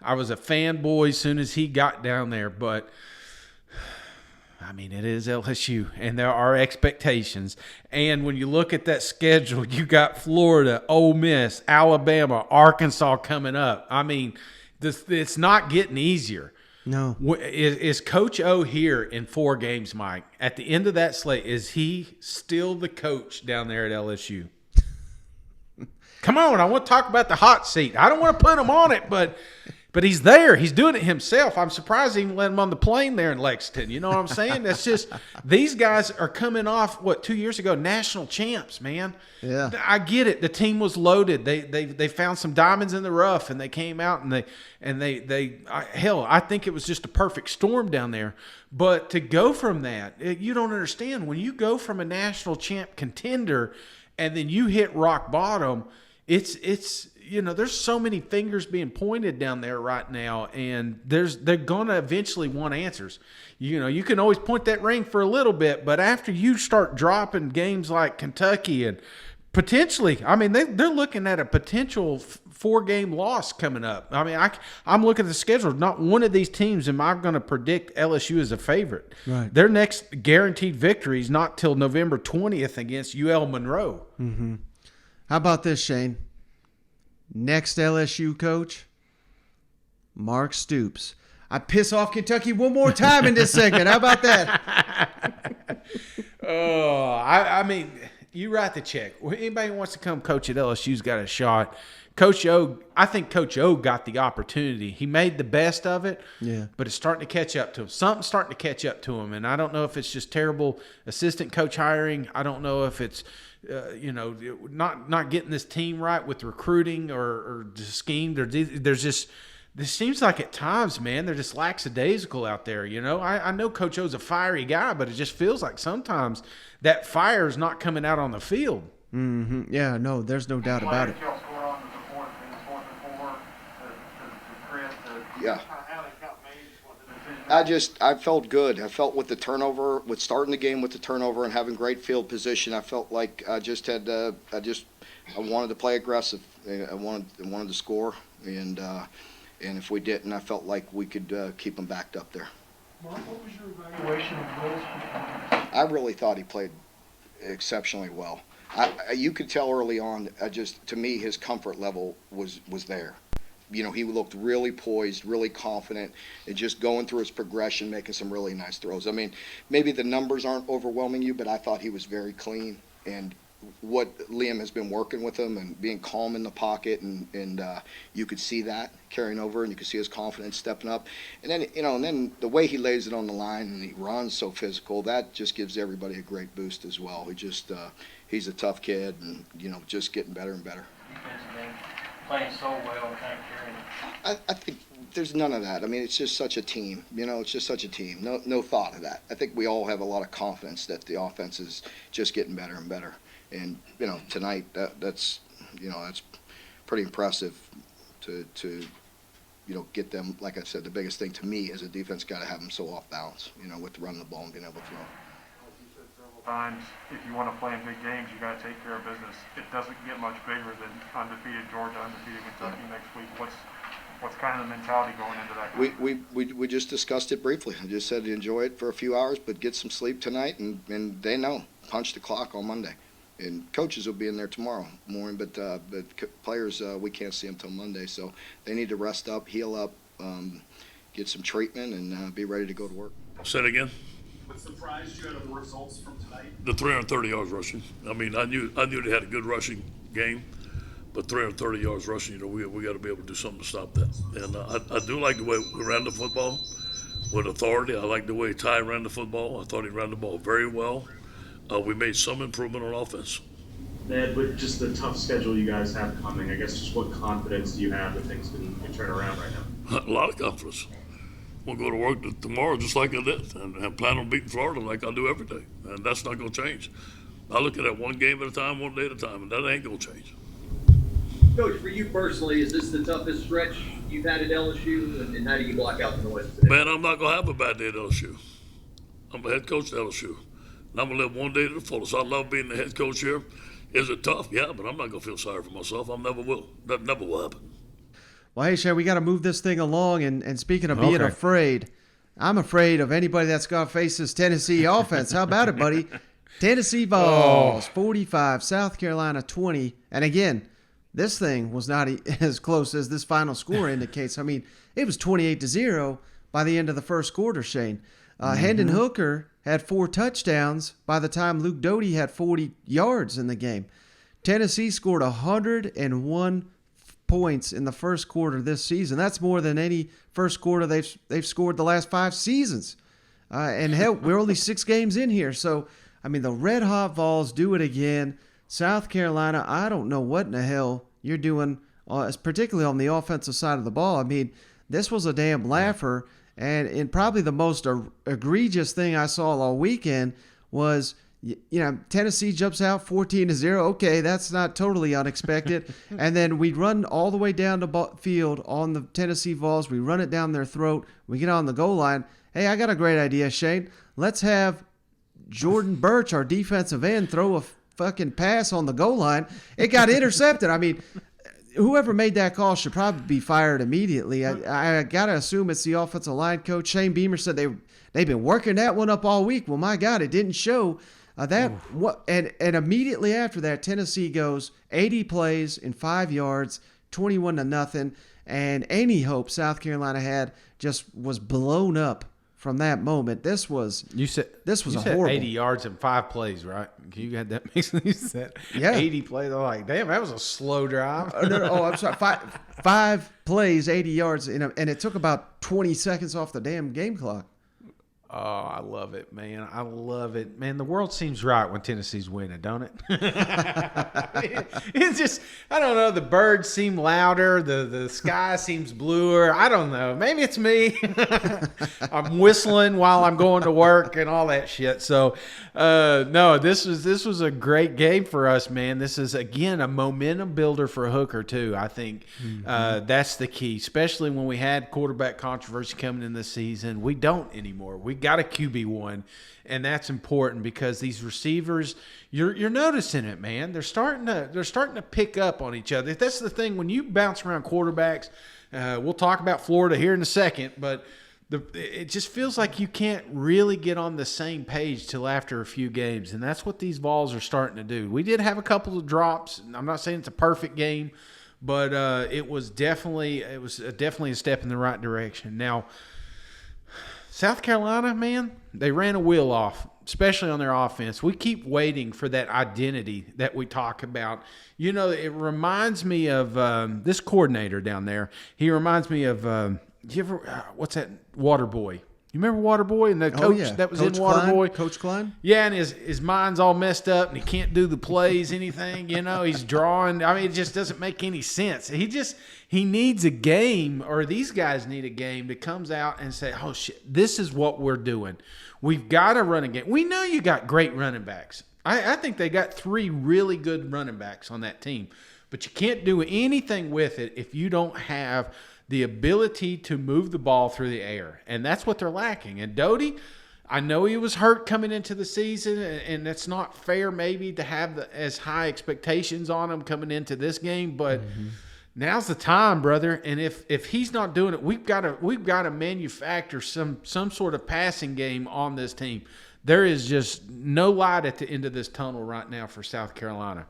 fanboy as soon as he got down there, but. I mean, it is LSU, and there are expectations. And when you look at that schedule, you got Florida, Ole Miss, Alabama, Arkansas coming up. I mean, it's not getting easier. No. Is Coach O here in 4 games, Mike? At the end of that slate, is he still the coach down there at LSU? Come on, I want to talk about the hot seat. I don't want to put him on it, but he's there. He's doing it himself. I'm surprised he even let him on the plane there in Lexington. You know what I'm saying? That's just – these guys are coming off, 2 years ago, national champs, man. Yeah. I get it. The team was loaded. They found some diamonds in the rough, and they came out and I think it was just a perfect storm down there. But to go from that, you don't understand. When you go from a national champ contender and then you hit rock bottom, it's there's so many fingers being pointed down there right now, and they're going to eventually want answers. You can always point that ring for a little bit, but after you start dropping games like Kentucky and potentially, I mean, they're looking at a potential 4-game loss coming up. I mean, I'm looking at the schedule. Not one of these teams am I going to predict LSU as a favorite. Right. Their next guaranteed victory is not till November 20th against UL Monroe. Mm-hmm. How about this, Shane? Next LSU coach, Mark Stoops. I piss off Kentucky one more time in this segment. How about that? I mean, you write the check. Anybody who wants to come coach at LSU's got a shot. Coach O, I think Coach O got the opportunity. He made the best of it, yeah. But it's starting to catch up to him. Something's starting to catch up to him, and I don't know if it's just terrible assistant coach hiring. I don't know if it's not getting this team right with recruiting or just schemed. There's just this seems like at times, man, they're just lackadaisical out there. I know Coach O's a fiery guy, but it just feels like sometimes that fire is not coming out on the field. Mm-hmm. Yeah, no, there's no doubt about it. Yeah. I felt good. I felt with the turnover, with starting the game with the turnover and having great field position, I felt like I wanted to play aggressive. I wanted to score, and if we didn't, I felt like we could keep them backed up there. Mark, what was your evaluation of Vols' performance? I really thought he played exceptionally well. You could tell early on, to me, his comfort level was there. He looked really poised, really confident, and just going through his progression, making some really nice throws. I mean, maybe the numbers aren't overwhelming you, but I thought he was very clean and what Liam has been working with him and being calm in the pocket, and you could see that carrying over, and you could see his confidence stepping up. And then, and then the way he lays it on the line and he runs so physical, that just gives everybody a great boost as well. He's a tough kid, and, just getting better and better. Playing so well and kind of carrying. I think there's none of that. I mean, it's just such a team. It's just such a team. No thought of that. I think we all have a lot of confidence that the offense is just getting better and better. And tonight that's pretty impressive to get them. Like I said, the biggest thing to me as a defense, got to have them so off balance. With running the ball and being able to throw. Times, if you want to play in big games, you got to take care of business. It doesn't get much bigger than undefeated Georgia, undefeated Kentucky next week. What's kind of the mentality going into that? We just discussed it briefly. I just said enjoy it for a few hours, but get some sleep tonight, and they know punch the clock on Monday. And coaches will be in there tomorrow morning, but players, we can't see them till Monday, so they need to rest up, heal up, get some treatment, and be ready to go to work. Say it again. What surprised you out of the results from tonight? The 330 yards rushing. I mean, I knew they had a good rushing game, but 330 yards rushing, we got to be able to do something to stop that. And I do like the way we ran the football with authority. I like the way Ty ran the football. I thought he ran the ball very well. We made some improvement on offense. Ned, with just the tough schedule you guys have coming, I guess just what confidence do you have that things can turn around right now? A lot of confidence. We'll go to work tomorrow just like I did and plan on beating Florida like I do every day. And that's not going to change. I look at it one game at a time, one day at a time, and that ain't going to change. Coach, for you personally, is this the toughest stretch you've had at LSU, and how do you block out the noise today? Man, I'm not going to have a bad day at LSU. I'm a head coach at LSU. And I'm going to live one day to the fullest. I love being the head coach here. Is it tough? Yeah, but I'm not going to feel sorry for myself. I never will. That never will happen. Well, hey, Shay, we got to move this thing along. And speaking of being afraid, I'm afraid of anybody that's going to face this Tennessee offense. How about it, buddy? Tennessee Vols, 45, South Carolina 20. And again, this thing was not as close as this final score indicates. I mean, it was 28-0 by the end of the first quarter, Shane. Hendon Hooker had 4 touchdowns by the time Luke Doty had 40 yards in the game. Tennessee scored 101 points in the first quarter this season. That's more than any first quarter they've scored the last 5 seasons. And hell, we're only 6 games in here. So, I mean, the Red Hot Vols do it again. South Carolina, I don't know what in the hell you're doing, particularly on the offensive side of the ball. I mean, this was a damn laugher. And probably the most egregious thing I saw all weekend was, Tennessee jumps out 14-0. Okay, that's not totally unexpected. And then we run all the way down the field on the Tennessee Vols. We run it down their throat. We get on the goal line. Hey, I got a great idea, Shane. Let's have Jordan Birch, our defensive end, throw a fucking pass on the goal line. It got intercepted. I mean, whoever made that call should probably be fired immediately. I got to assume it's the offensive line coach. Shane Beamer said they've been working that one up all week. Well, my God, it didn't show. And immediately after that, Tennessee goes 80 plays in 5 yards, 21-0, and any hope South Carolina had just was blown up from that moment. This was horrible. 80 yards in 5 plays, right? You had that mixed. You said 80 plays. I'm like, damn, that was a slow drive. No, I'm sorry. Five plays, 80 yards, and it took about 20 seconds off the damn game clock. Oh, I love it, man. I love it. Man, the world seems right when Tennessee's winning, don't it? It's just, I don't know, the birds seem louder, the sky seems bluer. I don't know. Maybe it's me. I'm whistling while I'm going to work and all that shit. So, no, this was a great game for us, man. This is, again, a momentum builder for Hooker, too. I think that's the key, especially when we had quarterback controversy coming in this season. We don't anymore. We got a QB1, and that's important because these receivers, you're noticing it, man. They're starting to pick up on each other. That's the thing when you bounce around quarterbacks. We'll talk about Florida here in a second, but it just feels like you can't really get on the same page till after a few games, and that's what these Vols are starting to do. We did have a couple of drops. I'm not saying it's a perfect game, but it was definitely a step in the right direction. Now, South Carolina, man, they ran a wheel off, especially on their offense. We keep waiting for that identity that we talk about. You know, it reminds me of this coordinator down there. He reminds me of, what's that, Waterboy. You remember Waterboy and the coach that was Coach in Waterboy? Coach Klein? Yeah, and his mind's all messed up and he can't do the plays, anything, you know. He's drawing. I mean, it just doesn't make any sense. He needs a game, or these guys need a game that comes out and say, oh, shit, this is what we're doing. We've got to run a game. We know you got great running backs. I think they got 3 really good running backs on that team. But you can't do anything with it if you don't have the ability to move the ball through the air. And that's what they're lacking. And Doty, I know he was hurt coming into the season, and it's not fair maybe to have as high expectations on him coming into this game, but now's the time, brother. And if he's not doing it, we've got to manufacture some sort of passing game on this team. There is just no light at the end of this tunnel right now for South Carolina.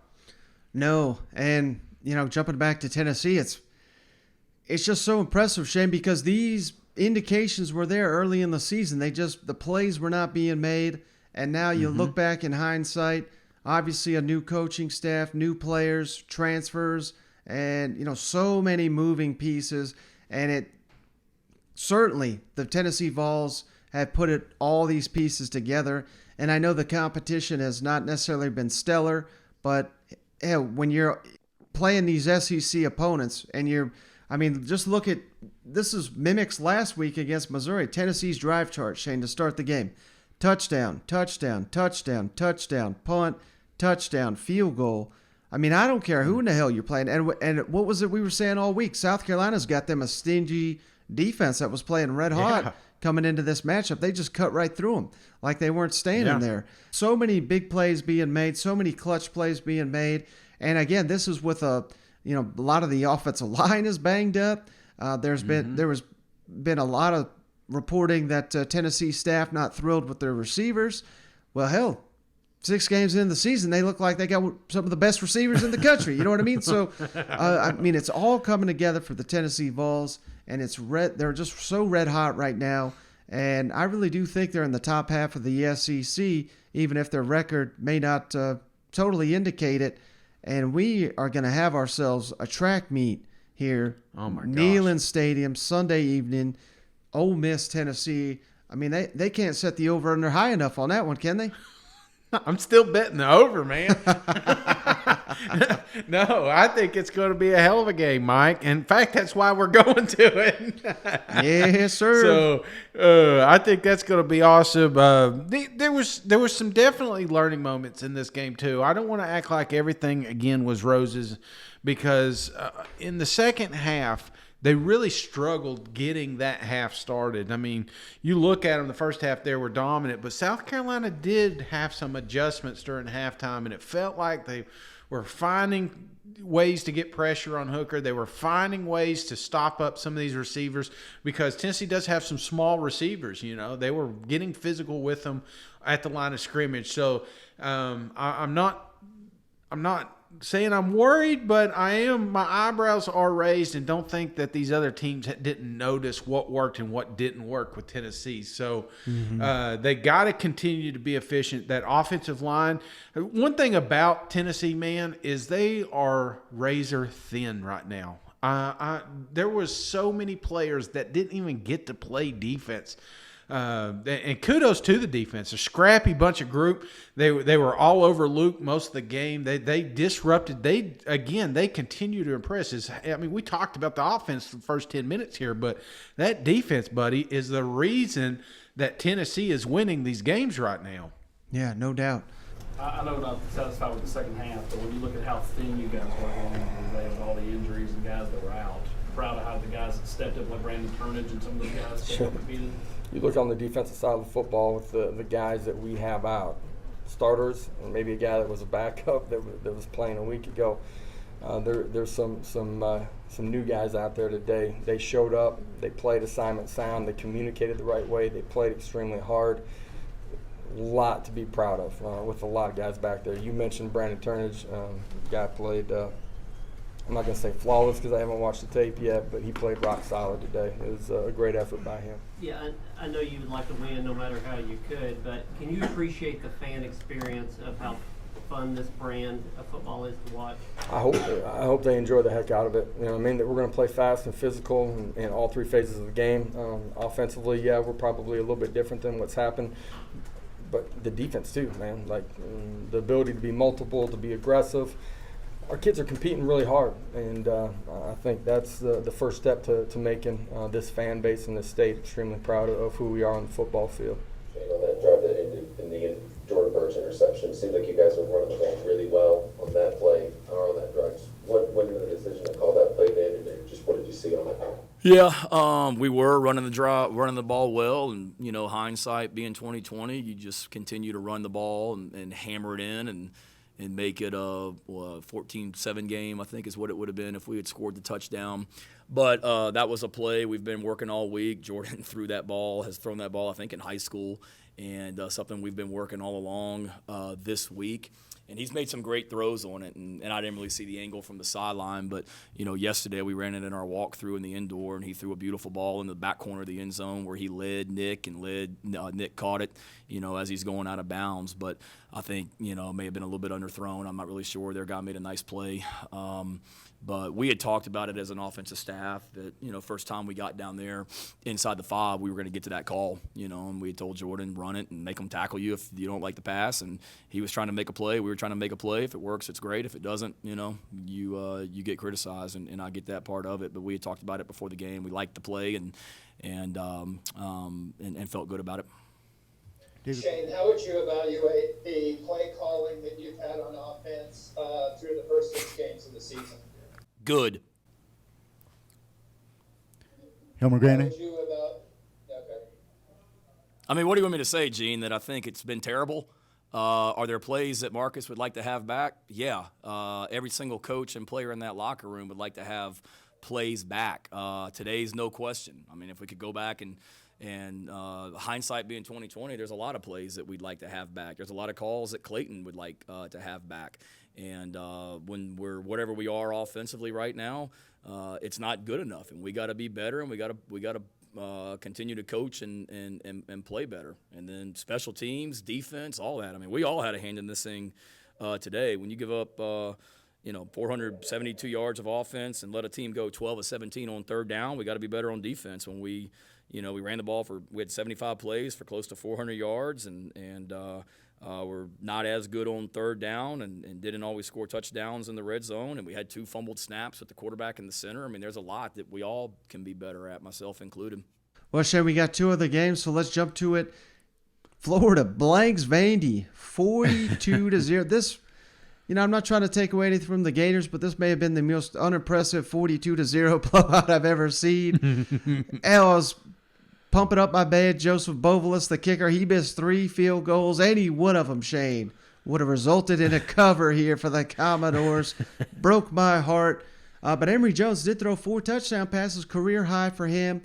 No, and jumping back to Tennessee, it's just so impressive, Shane, because these indications were there early in the season. The plays were not being made, and now you look back in hindsight, obviously a new coaching staff, new players, transfers, and so many moving pieces, and it certainly the Tennessee Vols have put all these pieces together. And I know the competition has not necessarily been stellar, but when you're playing these SEC opponents and just look at this is mimics last week against Missouri. Tennessee's drive chart, Shane, to start the game. Touchdown, touchdown, touchdown, touchdown, punt, touchdown, field goal. I mean, I don't care who in the hell you're playing. And what was it we were saying all week? South Carolina's got them a stingy defense that was playing red hot coming into this matchup. They just cut right through them like they weren't staying in there. So many big plays being made, so many clutch plays being made. And again, this is with a lot of the offensive line is banged up. There was been a lot of reporting that Tennessee staff not thrilled with their receivers. Well, hell, 6 games into the season, they look like they got some of the best receivers in the country. You know what I mean? So, it's all coming together for the Tennessee Vols, and they're just so red hot right now. And I really do think they're in the top half of the SEC, even if their record may not totally indicate it. And we are going to have ourselves a track meet here. Oh, my gosh. Neyland Stadium, Sunday evening, Ole Miss, Tennessee. I mean, they can't set the over-under high enough on that one, can they? I'm still betting the over, man. No, I think it's going to be a hell of a game, Mike. In fact, that's why we're going to it. Yes, sir. So I think that's going to be awesome. There was some definitely learning moments in this game too. I don't want to act like everything again was roses, because in the second half, they really struggled getting that half started. I mean, you look at them, the first half they were dominant, but South Carolina did have some adjustments during halftime, and it felt like they were finding ways to get pressure on Hooker. They were finding ways to stop up some of these receivers, because Tennessee does have some small receivers. They were getting physical with them at the line of scrimmage. So I'm not saying I'm worried, but I am. My eyebrows are raised, and don't think that these other teams didn't notice what worked and what didn't work with Tennessee. So they got to continue to be efficient. That offensive line. One thing about Tennessee, man, is they are razor thin right now. There was so many players that didn't even get to play defense. And kudos to the defense. A scrappy bunch of group. They were all over Luke most of the game. They disrupted. They continue to impress. We talked about the offense for the first 10 minutes here, but that defense, buddy, is the reason that Tennessee is winning these games right now. Yeah, no doubt. I know not satisfied with the second half, but when you look at how thin you guys were going into the day with all the injuries and guys that were out, proud of how the guys that stepped up, like Brandon Turnage and some of those guys stepped up and beat it. You look on the defensive side of the football with the guys that we have out, starters, and maybe a guy that was a backup that was playing a week ago. There's some new guys out there today. They showed up. They played assignment sound. They communicated the right way. They played extremely hard. A lot to be proud of with a lot of guys back there. You mentioned Brandon Turnage. Guy played I'm not going to say flawless because I haven't watched the tape yet, but he played rock solid today. It was a great effort by him. Yeah, I know you would like to win no matter how you could, but can you appreciate the fan experience of how fun this brand of football is to watch? I hope they enjoy the heck out of it. You know, I mean, that we're going to play fast and physical in all three phases of the game. Offensively, yeah, we're probably a little bit different than what's happened, but the defense too, man. Like the ability to be multiple, to be aggressive. Our kids are competing really hard, and I think that's the first step to making this fan base in this state extremely proud of who we are on the football field. On that drive that ended in the Jordan Burch interception, it seemed like you guys were running the ball really well on that play or on that drive. What went into the decision to call that play then, and just what did you see on that play? Yeah, we were running the ball well, and hindsight being 2020, you just continue to run the ball and hammer it in and make it a 14-7 game, I think is what it would have been if we had scored the touchdown. But that was a play we've been working all week. Jordan has thrown that ball, I think, in high school, and something we've been working all along this week. And he's made some great throws on it, and I didn't really see the angle from the sideline. But, yesterday we ran it in our walkthrough in the indoor, and he threw a beautiful ball in the back corner of the end zone where he led Nick, and Nick caught it, as he's going out of bounds. But I think, it may have been a little bit underthrown. I'm not really sure. Their guy made a nice play. But we had talked about it as an offensive staff that, first time we got down there inside the 5, we were going to get to that call, and we had told Jordan, run it and make them tackle you if you don't like the pass. And he was trying to make a play. We were trying to make a play. If it works, it's great. If it doesn't, you get criticized, and I get that part of it. But we had talked about it before the game. We liked the play and felt good about it. Shane, how would you evaluate the play calling that you've had on offense through the first 6 games of the season? Good. Helmer Granny? I mean, what do you want me to say, Gene, that I think it's been terrible? Are there plays that Marcus would like to have back? Yeah. Every single coach and player in that locker room would like to have plays back. Today's no question. I mean, if we could go back and hindsight being 2020, there's a lot of plays that we'd like to have back. There's a lot of calls that Clayton would like to have back. And when we're whatever we are offensively right now, it's not good enough, and we got to be better, and we got to continue to coach and play better. And then special teams, defense, all that. I mean, we all had a hand in this thing today. When you give up 472 yards of offense and let a team go 12 of 17 on third down, we got to be better on defense. When we ran the ball we had 75 plays for close to 400 yards, and we're not as good on third down and didn't always score touchdowns in the red zone, and we had 2 fumbled snaps with the quarterback in the center. I mean, there's a lot that we all can be better at, myself included. Well, Shane, we got 2 other games, so let's jump to it. Florida blanks Vandy 42-0. This, I'm not trying to take away anything from the Gators, but this may have been the most unimpressive 42-0 blowout I've ever seen. I was pumping up my bed. Joseph Bovelis, the kicker, he missed 3 field goals. Any one of them, Shane, would have resulted in a cover here for the Commodores. Broke my heart. But Emory Jones did throw 4 touchdown passes, career high for him.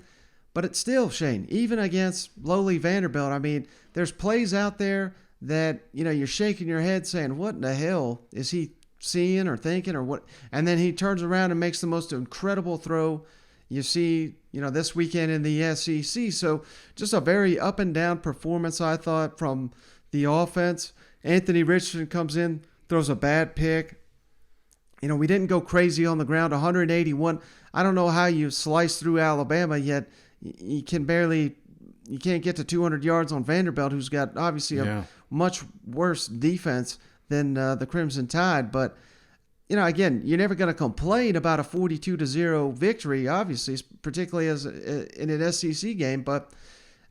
But it's still, Shane, even against lowly Vanderbilt, I mean, there's plays out there that, you're shaking your head saying, what in the hell is he seeing or thinking or what? And then he turns around and makes the most incredible throw you see, this weekend in the SEC. So just a very up and down performance, I thought, from the offense. Anthony Richardson comes in, throws a bad pick. We didn't go crazy on the ground, 181. I don't know how you slice through Alabama, yet you can't get to 200 yards on Vanderbilt, who's got obviously a much worse defense than the Crimson Tide. But again, you're never going to complain about a 42-0 victory, obviously, particularly as in an SEC game. But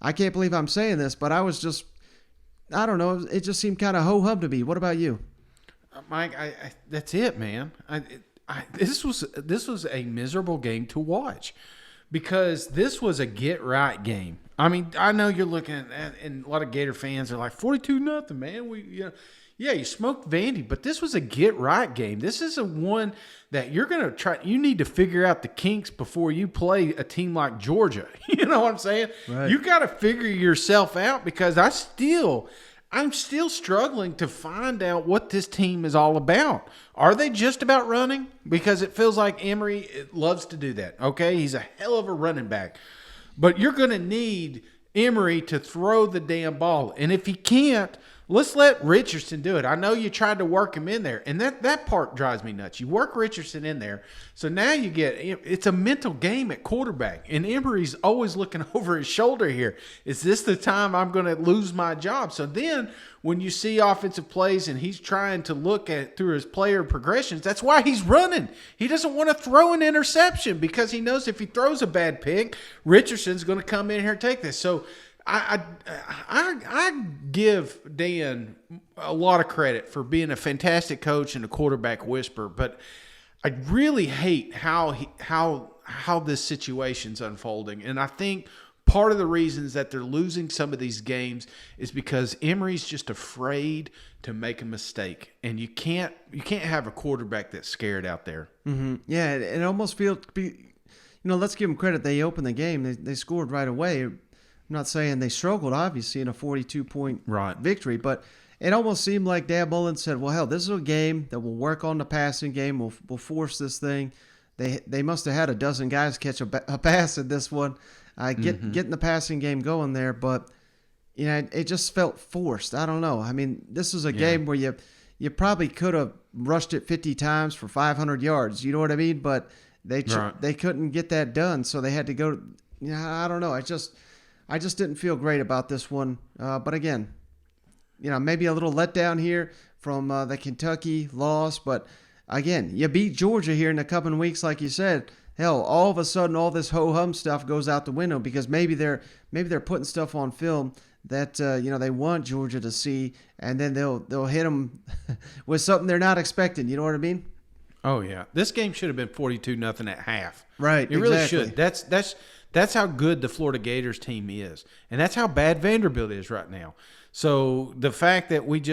I can't believe I'm saying this, but I don't know. It just seemed kind of ho-hum to me. What about you? Mike, that's it, man. This was a miserable game to watch because this was a get-right game. I mean, I know you're looking at, and a lot of Gator fans are like, 42-0, man. Yeah, you smoked Vandy, but this was a get-right game. This is a one that you're going to try. You need to figure out the kinks before you play a team like Georgia. You know what I'm saying? Right. You got to figure yourself out because I'm still struggling to find out what this team is all about. Are they just about running? Because it feels like Emory loves to do that. Okay, he's a hell of a running back. But you're going to need Emory to throw the damn ball. And if he can't, let's let Richardson do it. I know you tried to work him in there, and that part drives me nuts. You work Richardson in there, so now you get – it's a mental game at quarterback, and Emory's always looking over his shoulder here. Is this the time I'm going to lose my job? So then when you see offensive plays and he's trying to look at through his player progressions, that's why he's running. He doesn't want to throw an interception because he knows if he throws a bad pick, Richardson's going to come in here and take this. So – I give Dan a lot of credit for being a fantastic coach and a quarterback whisperer, but I really hate how this situation's unfolding. And I think part of the reasons that they're losing some of these games is because Emory's just afraid to make a mistake, and you can't have a quarterback that's scared out there. Mm-hmm. Yeah, it almost feels. Let's give them credit. They opened the game. They scored right away. I'm not saying they struggled, obviously, in a 42-point victory, but it almost seemed like Dan Mullen said, well, hell, this is a game that will work on the passing game. We'll force this thing. They must have had a dozen guys catch a pass in this one, getting the passing game going there, but it just felt forced. I don't know. I mean, this is a game where you probably could have rushed it 50 times for 500 yards. You know what I mean? But they couldn't get that done, so they had to go. I don't know. I just didn't feel great about this one. But again, maybe a little letdown here from the Kentucky loss. But again, you beat Georgia here in the coming weeks, like you said. Hell, all of a sudden, all this ho-hum stuff goes out the window because maybe they're putting stuff on film that they want Georgia to see, and then they'll hit them with something they're not expecting. You know what I mean? Oh yeah, this game should have been 42-0 at half. Right, it really should. That's how good the Florida Gators team is. And that's how bad Vanderbilt is right now. So the fact that we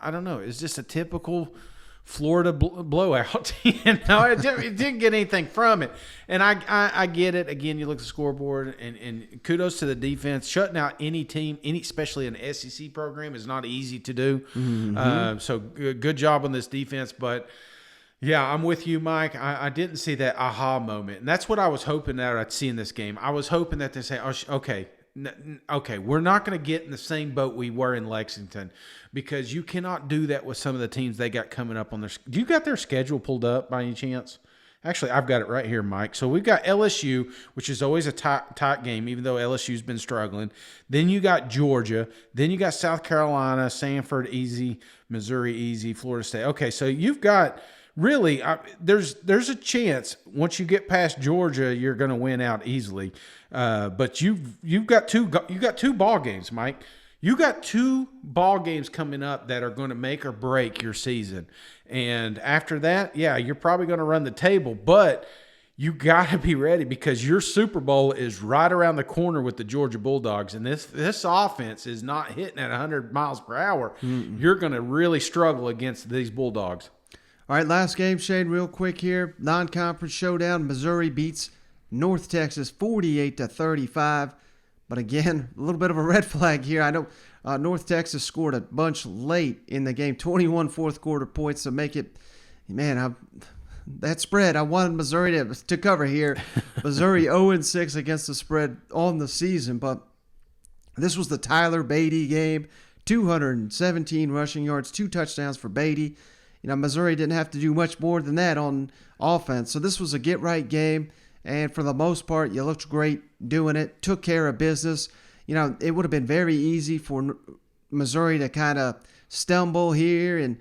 I don't know, it's just a typical Florida blowout. It didn't get anything from it. And I get it. Again, you look at the scoreboard, and kudos to the defense. Shutting out any team, especially an SEC program, is not easy to do. Mm-hmm. So good job on this defense. But yeah, I'm with you, Mike. I didn't see that aha moment. And that's what I was hoping that I'd see in this game. I was hoping that they say, okay, we're not going to get in the same boat we were in Lexington, because you cannot do that with some of the teams they got coming up on their – do you got their schedule pulled up by any chance? Actually, I've got it right here, Mike. So we've got LSU, which is always a tight game, even though LSU's been struggling. Then you got Georgia. Then you got South Carolina, Samford easy, Missouri easy, Florida State. Okay, so you've got – really, there's a chance once you get past Georgia, you're going to win out easily. But you've got two ball games, Mike. You got two ball games coming up that are going to make or break your season. And after that, yeah, you're probably going to run the table, but you got to be ready because your Super Bowl is right around the corner with the Georgia Bulldogs. And this offense is not hitting at 100 miles per hour. Mm-mm. You're going to really struggle against these Bulldogs. All right, last game, Shane, real quick here. Non-conference showdown. Missouri beats North Texas 48-35. But again, a little bit of a red flag here. I know North Texas scored a bunch late in the game, 21 fourth quarter points to make it. Man, that spread, I wanted Missouri to cover here. Missouri 0-6 against the spread on the season. But this was the Tyler Beatty game. 217 rushing yards, 2 touchdowns for Beatty. Missouri didn't have to do much more than that on offense. So this was a get-right game, and for the most part, you looked great doing it, took care of business. It would have been very easy for Missouri to kind of stumble here, and,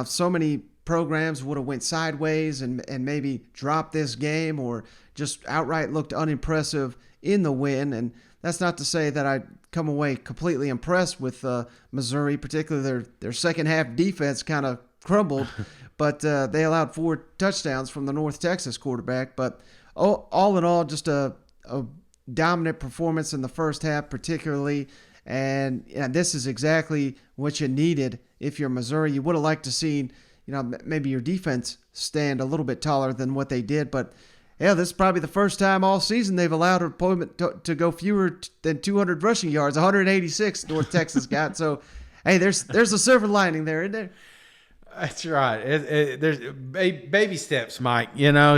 so many programs would have went sideways and maybe dropped this game or just outright looked unimpressive in the win. And that's not to say that I come away completely impressed with Missouri, particularly their second-half defense kind of crumbled, but they allowed 4 touchdowns from the North Texas quarterback. But all in all, just a dominant performance in the first half particularly, and this is exactly what you needed if you're Missouri. You would have liked to see maybe your defense stand a little bit taller than what they did, but yeah, this is probably the first time all season they've allowed an opponent to go fewer than 200 rushing yards, 186 North Texas got. So Hey, there's a silver lining there, isn't there? That's right. There's baby steps, Mike.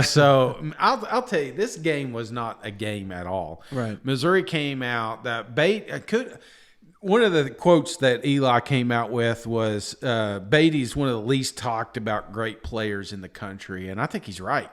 So I'll tell you, this game was not a game at all. Right. Missouri came out that one of the quotes that Eli came out with was Beatty's one of the least talked about great players in the country, and I think he's right.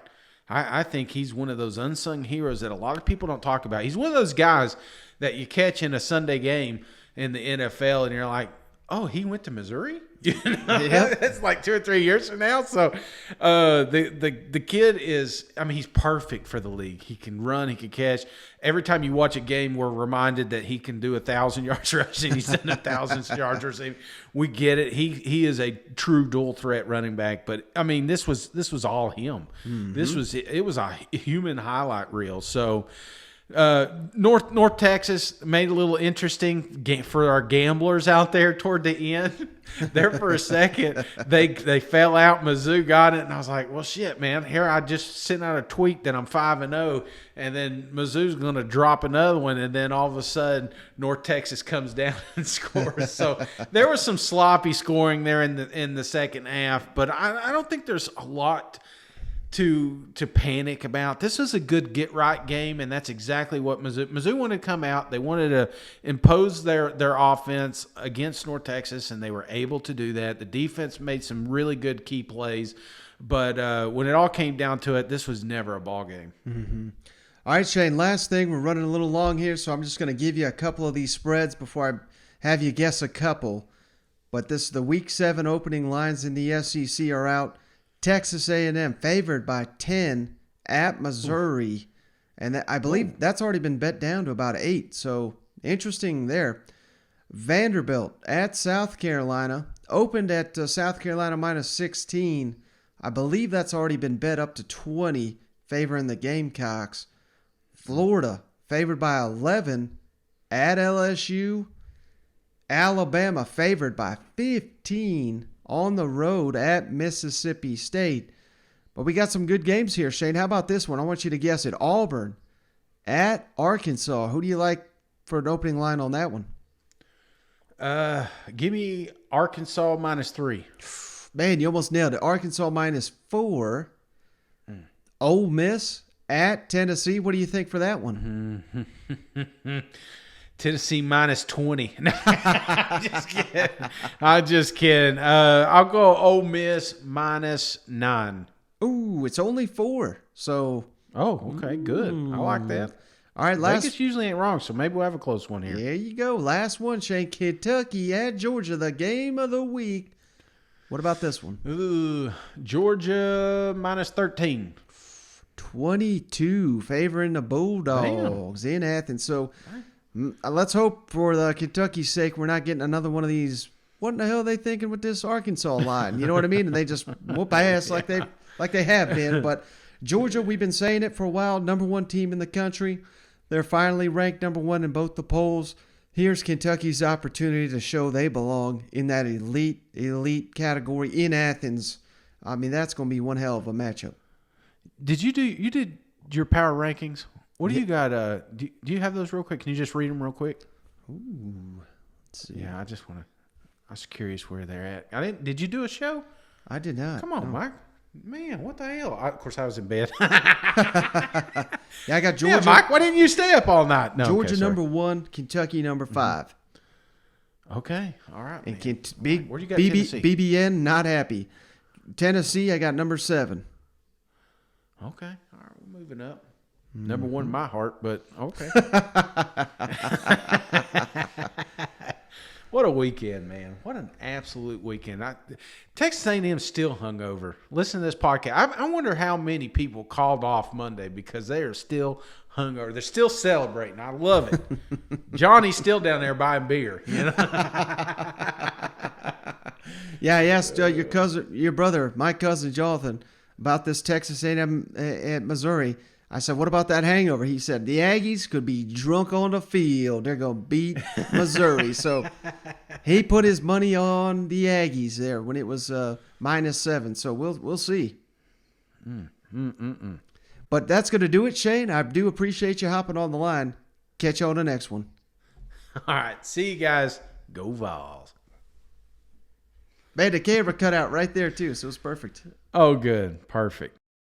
I think he's one of those unsung heroes that a lot of people don't talk about. He's one of those guys that you catch in a Sunday game in the NFL, and you're like, oh, he went to Missouri? That's like 2 or 3 years from now. So the kid is, he's perfect for the league. He can run, he can catch. Every time you watch a game, we're reminded that he can do 1,000 yards rushing. He's done 1,000 yards receiving. We get it. He is a true dual threat running back. But this was all him. Mm-hmm. It was a human highlight reel. So North Texas made a little interesting game for our gamblers out there toward the end. There for a second, they fell out. Mizzou got it, and I was like, "Well, shit, man! Here I just sent out a tweet that I'm 5-0, and then Mizzou's going to drop another one, and then all of a sudden, North Texas comes down and scores." So there was some sloppy scoring there in the second half, but I don't think there's a lot to panic about. This was a good get right game, and that's exactly what Mizzou wanted to come out. They wanted to impose their offense against North Texas, and they were able to do that. The defense made some really good key plays, but when it all came down to it, this was never a ball game. Mm-hmm. All right, Shane, last thing, we're running a little long here, so I'm just going to give you a couple of these spreads before I have you guess a couple. But the Week 7 opening lines in the SEC are out. Texas A&M favored by 10 at Missouri. And I believe that's already been bet down to about 8. So interesting there. Vanderbilt at South Carolina. Opened at South Carolina minus 16. I believe that's already been bet up to 20, favoring the Gamecocks. Florida favored by 11 at LSU. Alabama favored by 15 on the road at Mississippi State. But we got some good games here, Shane. How about this one? I want you to guess it. Auburn at Arkansas. Who do you like for an opening line on that one? Give me Arkansas minus 3. Man, you almost nailed it. Arkansas minus 4. Ole Miss at Tennessee. What do you think for that one? Tennessee minus 20. I'm just kidding. I'll go Ole Miss minus 9. Ooh, it's only 4. So. Oh, okay, good. I like that. All right, Vegas usually ain't wrong, so maybe we'll have a close one here. There you go. Last one, Shane. Kentucky at Georgia, the game of the week. What about this one? Ooh, Georgia minus 13. 22, favoring the Bulldogs in Athens. So. Let's hope for the Kentucky's sake we're not getting another one of these. What in the hell are they thinking with this Arkansas line? You know what I mean? And they just whoop ass like they have been. But Georgia, we've been saying it for a while, number 1 team in the country. They're finally ranked number 1 in both the polls. Here's Kentucky's opportunity to show they belong in that elite category in Athens. That's going to be one hell of a matchup. You did your power rankings? What do you got? Do you have those real quick? Can you just read them real quick? Ooh, let's see. Yeah, I was curious where they're at. Did you do a show? I did not. Come on, no. Mike. Man, what the hell? Of course, I was in bed. Yeah, I got Georgia. Yeah, Mike, why didn't you stay up all night? No, Georgia number 1, Kentucky number 5. Okay, all right. And where do you got Tennessee? BBN, not happy. Tennessee, I got number 7. Okay, all right, we're moving up. Number 1 in my heart, but okay. What a weekend, man. What an absolute weekend. Texas A&M still hungover. Listen to this podcast. I wonder how many people called off Monday because they are still hungover. They're still celebrating. I love it. Johnny's still down there buying beer. You know? Yeah, I asked your brother, my cousin Jonathan, about this Texas A&M at Missouri. I said, what about that hangover? He said, the Aggies could be drunk on the field. They're going to beat Missouri. So he put his money on the Aggies there when it was -7. So we'll see. But that's going to do it, Shane. I do appreciate you hopping on the line. Catch you on the next one. All right. See you guys. Go Vols. Man, the camera cut out right there too, so it was perfect. Oh, good. Perfect.